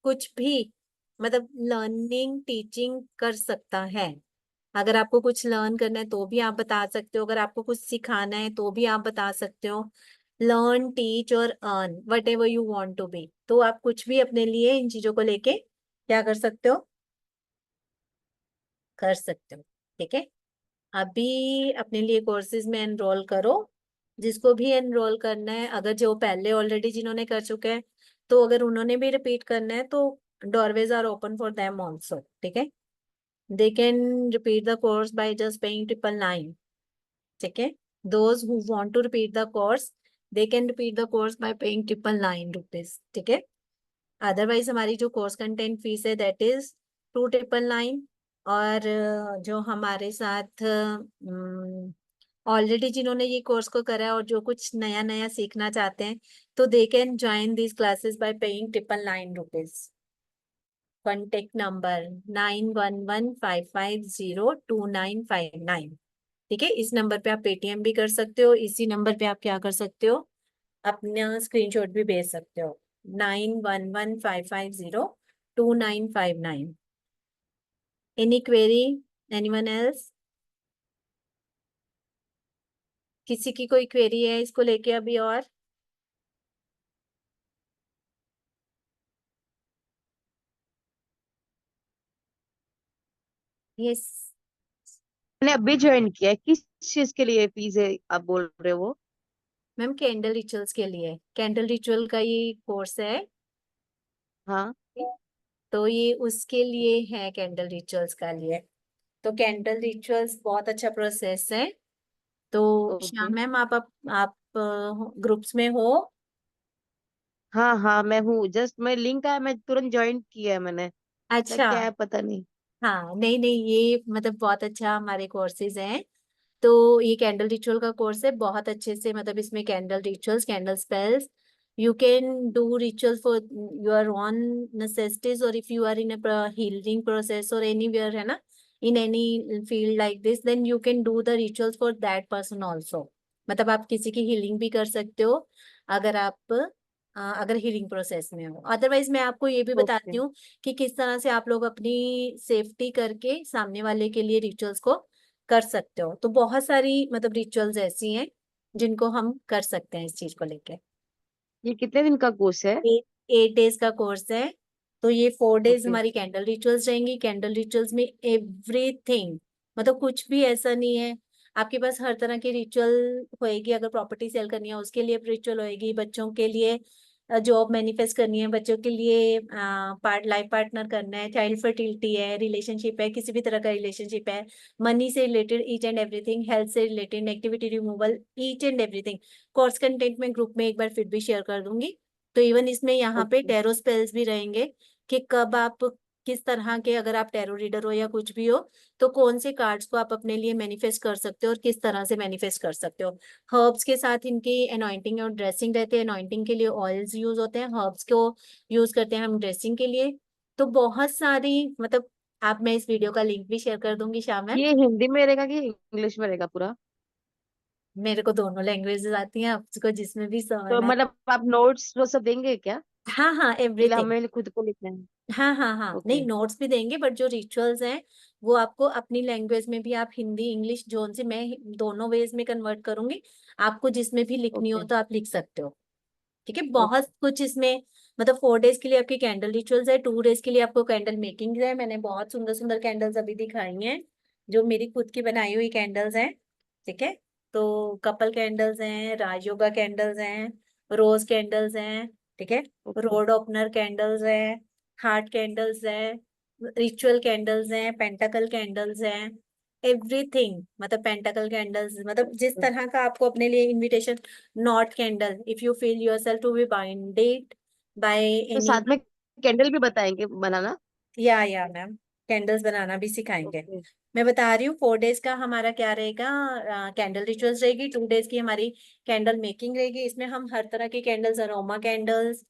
कुछ भी मतलब लर्निंग टीचिंग कर सकता है। अगर आपको कुछ लर्न करना है तो भी आप बता सकते हो, अगर आपको कुछ सिखाना है तो भी आप बता सकते हो। लर्न टीच और earn whatever you want to be, तो आप कुछ भी अपने लिए इन चीजों को लेके क्या कर सकते हो, कर सकते हो। ठीक है, अभी अपने लिए कोर्सेज में एनरोल करो, जिसको भी एनरोल करना है। अगर जो पहले ऑलरेडी जिन्होंने कर चुके हैं, तो अगर उन्होंने भी रिपीट करना है तो doorways are open for them also. ठीक है, they can repeat the course by just paying 999। ठीक है, those who want to repeat the course, they can repeat the course by paying 999 rupees. ठीक है, अदरवाइज हमारी जो कोर्स कंटेंट फीस है that is 2999। और जो हमारे साथ ऑलरेडी जिन्होंने ये कोर्स को करा है और जो कुछ नया नया सीखना चाहते हैं, तो they can join this classes bye paying 999 rupees. Contact number 9115502959। ठीक है, इस नंबर पे आप पेटीएम भी कर सकते हो, इसी नंबर पे आप क्या कर सकते हो, अपना स्क्रीनशॉट भी भेज सकते हो। 9115502959। एनी क्वेरी, एनीवन एल्स, किसी की कोई क्वेरी है इसको लेके अभी और? यस मैंने अभी ज्वाइन किया है। किस चीज के लिए फीस है आप बोल रहे हो? मैम, कैंडल रिचुअल्स के लिए, कैंडल रिचुअल का ये कोर्स है। हाँ। तो ये उसके लिए है, कैंडल रिचुअल्स का लिए। तो कैंडल रिचुअल्स बहुत अच्छा प्रोसेस है। तो ओके। श्याम मैम, आप ग्रुप्स में हो? हाँ हाँ, मैं हूँ। जस्ट मैं लिंक आया, मैं तुरंत ज्वाइन किया है मैंने। मैं अच्छा। क्या है पता नहीं। हाँ, नहीं नहीं, ये मतलब बहुत अच्छा हमारे कोर्सेज हैं। तो ये कैंडल रिचुअल का कोर्स है, बहुत अच्छे से मतलब इसमें candle rituals, candle spells, you can do ritual for your own necessities, और if you are in a healing process और एनीवेयर है ना, in any field like this, then you can do the rituals for that person also. मतलब आप किसी की healing भी कर सकते हो, अगर आप अगर हीलिंग प्रोसेस में हो। अदरवाइज मैं आपको ये भी ओके। बताती हूँ कि किस तरह से आप लोग अपनी सेफ्टी करके सामने वाले के लिए रिचुअल्स को कर सकते हो। तो बहुत सारी मतलब रिचुअल्स ऐसी हैं जिनको हम कर सकते हैं इस चीज को लेके। ये कितने दिन का कोर्स है? 8 डेज का कोर्स है। तो ये 4 डेज ओके। हमारी कैंडल रिचुअल्स रहेंगी। कैंडल रिचुअल्स में एवरीथिंग, मतलब कुछ भी ऐसा नहीं है, आपके पास हर तरह की रिचुअल होएगी। अगर प्रॉपर्टी सेल करनी है उसके लिए रिचुअल होएगी, बच्चों के लिए जॉब मैनिफेस्ट करनी है, बच्चों के लिए लाइफ पार्टनर करना है, चाइल्ड फर्टिलिटी है, रिलेशनशिप है, किसी भी तरह का रिलेशनशिप है, मनी से related each and everything, health से related, negativity removal, each and everything. Course content में ग्रुप में एक बार फिर भी शेयर कर दूंगी। तो इवन इसमें यहाँ पे ओके। टैरो स्पेल्स भी रहेंगे, कि कब आप किस तरह के, अगर आप टैरो रीडर हो या कुछ भी हो, तो कौन से कार्ड्स को आप अपने लिए मैनिफेस्ट कर सकते हो और किस तरह से मैनिफेस्ट कर सकते हो। हर्ब्स के साथ इनकी अनॉइंटिंग और ड्रेसिंग रहते हैं। अनॉइंटिंग के लिए ऑयल्स यूज होते हैं, हर्ब्स को यूज करते हैं हम ड्रेसिंग के लिए। तो बहुत सारी मतलब, आप, मैं इस वीडियो का लिंक भी शेयर कर दूंगी शाम में। ये हिंदी में रहेगा कि इंग्लिश में रहेगा पूरा? मेरे को दोनों लैंग्वेजेस आती हैं, आपको जिसमें भी तो समझना है। मतलब आप नोट्स वो सब देंगे क्या? हाँ हाँ, कि एवरीथिंग। हमें खुद को लिखना है? हाँ हाँ हाँ, नहीं ओके। नोट्स भी देंगे, बट जो रिचुअल्स हैं वो आपको अपनी लैंग्वेज में भी, आप हिंदी इंग्लिश जोन से, मैं दोनों वेज में कन्वर्ट करूंगी। आपको जिसमें भी लिखनी हो ओके। तो आप लिख सकते हो। ठीक है, ओके। बहुत कुछ इसमें मतलब 4 डेज के लिए आपकी कैंडल रिचुअल्स है, 2 डेज के लिए आपको कैंडल मेकिंग है। मैंने बहुत सुंदर सुंदर कैंडल्स अभी दिखाई हैं, जो मेरी खुद की बनाई हुई कैंडल्स हैं। ठीक है, तो कपल कैंडल्स हैं, राजयोगा कैंडल्स हैं, रोज कैंडल्स हैं। ठीक है, ओके। रोड ओपनर कैंडल्स है, हार्ट कैंडल्स है, रिचुअल कैंडल्स हैं, पेंटाकल कैंडल्स हैं, एवरीथिंग, मतलब पेंटाकल कैंडल्स, मतलब जिस तरह का आपको अपने लिए invitation, not candle, if you feel yourself to be binded by to any. साथ में कैंडल भी बताएंगे बनाना? या मैम, कैंडल्स बनाना भी सिखाएंगे। ओके। मैं बता रही हूँ 4 डेज का हमारा क्या रहेगा, कैंडल रिचुअल्स रहेगी, 2 डेज की हमारी कैंडल मेकिंग रहेगी। इसमें हम हर तरह की candles, aroma candles,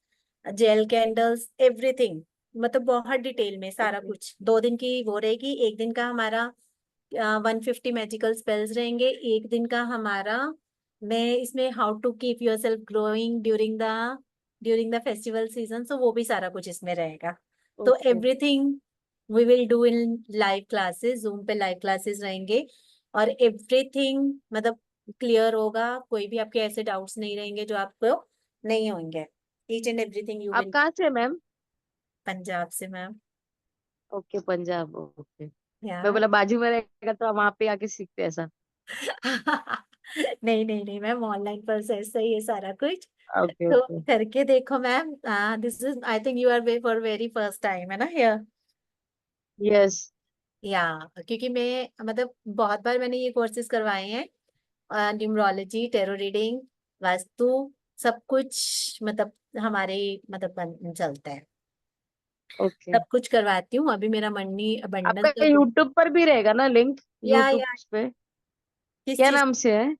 gel candles, everything, मतलब बहुत डिटेल में सारा ओके। कुछ। 2 दिन की वो रहेगी, एक दिन का हमारा 150 मैजिकल स्पेल्स रहेंगे, एक दिन का हमारा, मैं इसमें how to keep yourself glowing during the festival season, so वो भी सारा कुछ इसमें रहेगा। तो okay. Everything we will do in live classes, Zoom पे लाइव क्लासेस रहेंगे, और एवरीथिंग मतलब क्लियर होगा, कोई भी आपके ऐसे डाउट्स नहीं रहेंगे जो आपको नहीं होंगे। ईच एंड एवरीथिंग यू आप विल। कहाँ से मैम? पंजाब से मैम। Okay, Punjab, okay. मैं यार बोला बाजू में रहेगा तो वहां पे आके सीखते हैं ऐसा। नहीं नहीं नहीं मैम, ऑनलाइन प्रोसेस है ये सारा कुछ। ओके तो ओके। करके देखो ma'am, this is I think you are way for very first time, है ना हियर? यस। या क्योंकि मैं मतलब बहुत बार मैंने ये कोर्सेज करवाए हैं, न्यूमरोलॉजी, टेरो रीडिंग, वास्तु, सब कुछ, मतलब हमारे मतलब चलता है, ओके। सब कुछ करवाती हूँ। अभी मेरा मनी अबंडेंस आपका का यूट्यूब पर भी रहेगा ना लिंक? यूट्यूब या पे किस क्या चीज? नाम से है?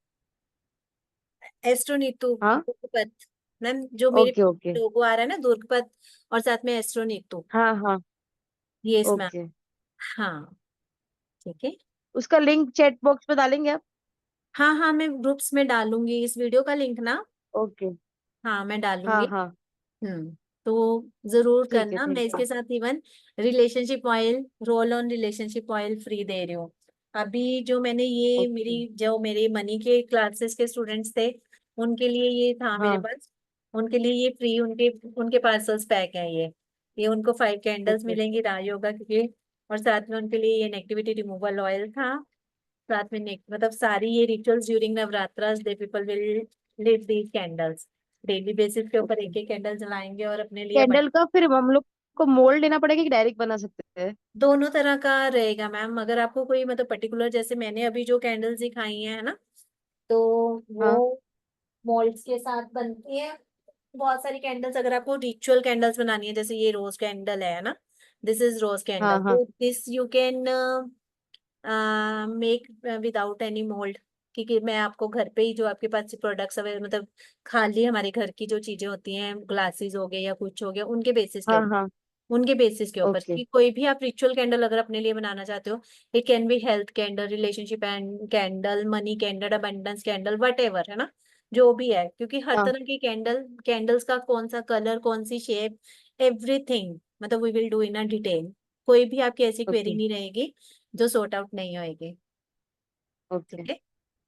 एस्ट्रो नीतू हाँ। दुर्गपत मैम, जो मेरे ओके ओके। लोगो आ रहा है ना दुर्गपत, और साथ में एस्ट्रो नीतू, हाँ हाँ। ये इसमें। ओके। हाँ, ठीक है। उसका लिंक चैट बॉक्स में डालेंगे आप? हाँ हाँ, मैं ग्रुप्स में डालूंगी इस वीडियो का लिंक ना। ओके। हाँ, मैं हाँ डालूंगी। हाँ। तो जरूर ठीक है, करना। मैं थैंक यू। इसके साथ even relationship oil, roll on relationship oil free दे रही हूँ। अभी जो मैंने ये ओके। मेरे मनी के क्लासेस के स्टूडेंट्स थे, उनके लिए ये था मेरे हाँ। पास, उनके लिए ये फ्री, उनके उनके पार्सल्स पैक है ये उनको 5 कैंडल्स ओके मिलेंगी राजयोगा के, और साथ में उनके लिए ये नेगेटिविटी रिमूवल ऑयल था, साथ में मतलब सारी ये rituals during Navratras they people will lit these candles, daily basis के ऊपर ओके। एक एक कैंडल जलाएंगे और अपने लिए कैंडल का फिर हम लोग को मोल्ड लेना पड़ेगा कि डायरेक्ट बना सकते हैं? दोनों तरह का रहेगा मैम। अगर आपको कोई मतलब पर्टिकुलर, जैसे मैंने अभी जो कैंडल्स दिखाई हैं, है ना, तो वो हाँ मोल्ड्स के साथ बनती है। बहुत सारी कैंडल्स, अगर आपको रिचुअल कैंडल्स बनानी है, जैसे ये रोज कैंडल है ना, दिस इज रोज कैंडल, हाँ हाँ। तो this you can make without any mould, क्योंकि मैं आपको घर पे ही जो आपके पास प्रोडक्ट्स अवेलेबल, मतलब खाली हमारे घर की जो चीजें होती हैं, ग्लासेस हो गए या कुछ हो गया, हाँ हाँ। उनके बेसिस के ऊपर ओके कि कोई भी आप रिचुअल कैंडल अगर अपने लिए बनाना चाहते हो, it can be health candle, relationship and candle, money candle, abundance candle, what ever, है ना, जो भी है, क्योंकि हर हाँ। तरह की कैंडल्स का कौन सा कलर, कौन सी शेप, एवरीथिंग, मतलब we will do in a detail. कोई भी आपकी ऐसी क्वेरी ओके नहीं रहेगी जो सॉर्ट आउट नहीं होएगी। ठीक ओके। है,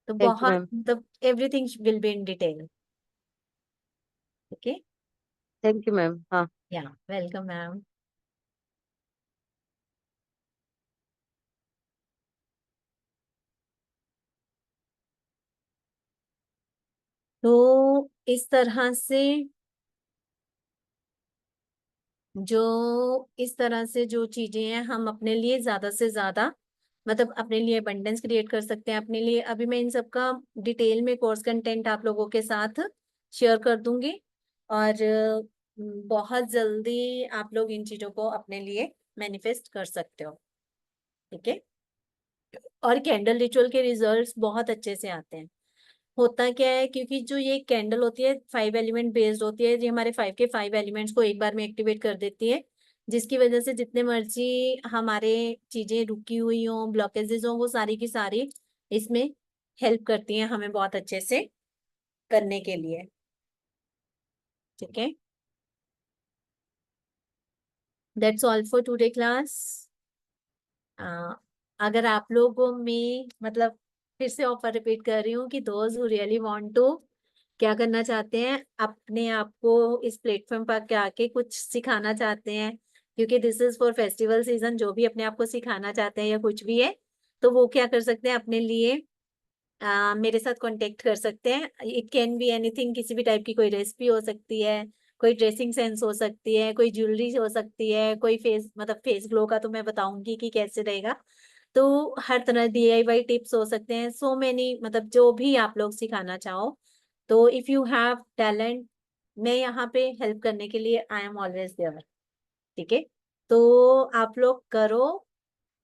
तो थैंक यू बहुत मैम। मतलब everything will be in detail. Okay, thank you ma'am. हाँ। या वेलकम मैम। तो इस तरह से जो चीजें हैं, हम अपने लिए ज्यादा से ज्यादा, मतलब अपने लिए अबंडेंस क्रिएट कर सकते हैं अपने लिए। अभी मैं इन सब का डिटेल में कोर्स कंटेंट आप लोगों के साथ शेयर कर दूंगी, और बहुत जल्दी आप लोग इन चीजों को अपने लिए मैनिफेस्ट कर सकते हो। ठीक है, और कैंडल रिचुअल के रिजल्ट्स बहुत अच्छे से आते हैं। होता क्या है, क्योंकि जो ये कैंडल होती है 5 एलिमेंट बेस्ड होती है, ये हमारे 5 के 5 एलिमेंट्स को एक बार में एक्टिवेट कर देती है, जिसकी वजह से जितने मर्जी हमारे चीजें रुकी हुई हो, ब्लॉकेजेस हो, वो सारी की सारी इसमें हेल्प करती हैं हमें बहुत अच्छे से करने के लिए। ठीक है, that's all for today class. अगर आप लोगों में मतलब, फिर से ऑफर रिपीट कर रही हूँ कि those who really want to, क्या करना चाहते हैं, अपने आप को इस प्लेटफॉर्म पर के आके कुछ सिखाना चाहते हैं, क्योंकि this is for festival season, जो भी अपने आप को सिखाना चाहते हैं या कुछ भी है, तो वो क्या कर सकते हैं अपने लिए, मेरे साथ कांटेक्ट कर सकते हैं। इट कैन बी एनीथिंग, किसी भी टाइप की कोई रेसिपी हो सकती है, कोई ड्रेसिंग सेंस हो सकती है, कोई ज्वेलरी हो सकती है, कोई फेस ग्लो का तो मैं बताऊंगी कि कैसे रहेगा। तो हर तरह DIY टिप्स हो सकते हैं, सो मेनी, मतलब जो भी आप लोग सिखाना चाहो। तो इफ यू हैव टैलेंट, मैं यहाँ पे हेल्प करने के लिए आई एम ऑलवेज देयर। ठीक है, तो आप लोग करो।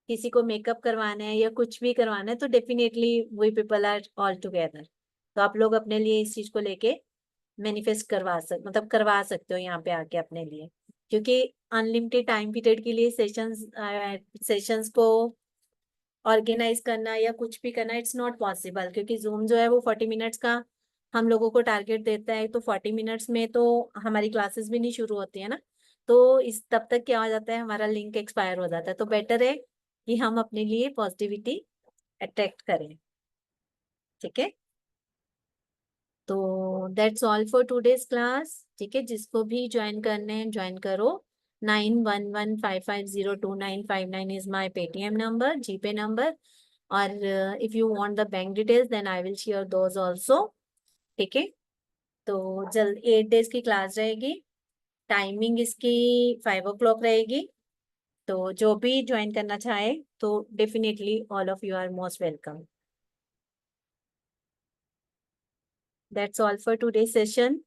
किसी को मेकअप करवाना है या कुछ भी करवाना है तो definitely we people are all together. तो आप लोग अपने लिए इस चीज को लेके मैनिफेस्ट करवा सकते हो यहाँ पे आके अपने लिए। क्योंकि अनलिमिटेड टाइम पीरियड के लिए सेशंस को ऑर्गेनाइज करना या कुछ भी करना इट्स नॉट पॉसिबल, क्योंकि जूम जो है वो 40 मिनट्स का हम लोगों को टारगेट देता है। तो 40 मिनट्स में तो हमारी क्लासेस भी नहीं शुरू होती है ना। तो इस तब तक क्या हो जाता है, हमारा लिंक एक्सपायर हो जाता है। तो बेटर है कि हम अपने लिए पॉजिटिविटी अट्रैक्ट करें। ठीक है, तो that's all for today's class. ठीक है, जिसको भी ज्वाइन करने हैं ज्वाइन करो। 9115502959 is my Paytm number, GPay number. और if you want the bank details then I will share those also. ठीक है, तो जल्द 8 डेज की क्लास रहेगी। टाइमिंग इसकी 5 o'clock रहेगी। तो जो भी ज्वाइन करना चाहे तो definitely all of you are most welcome. That's all for today's session.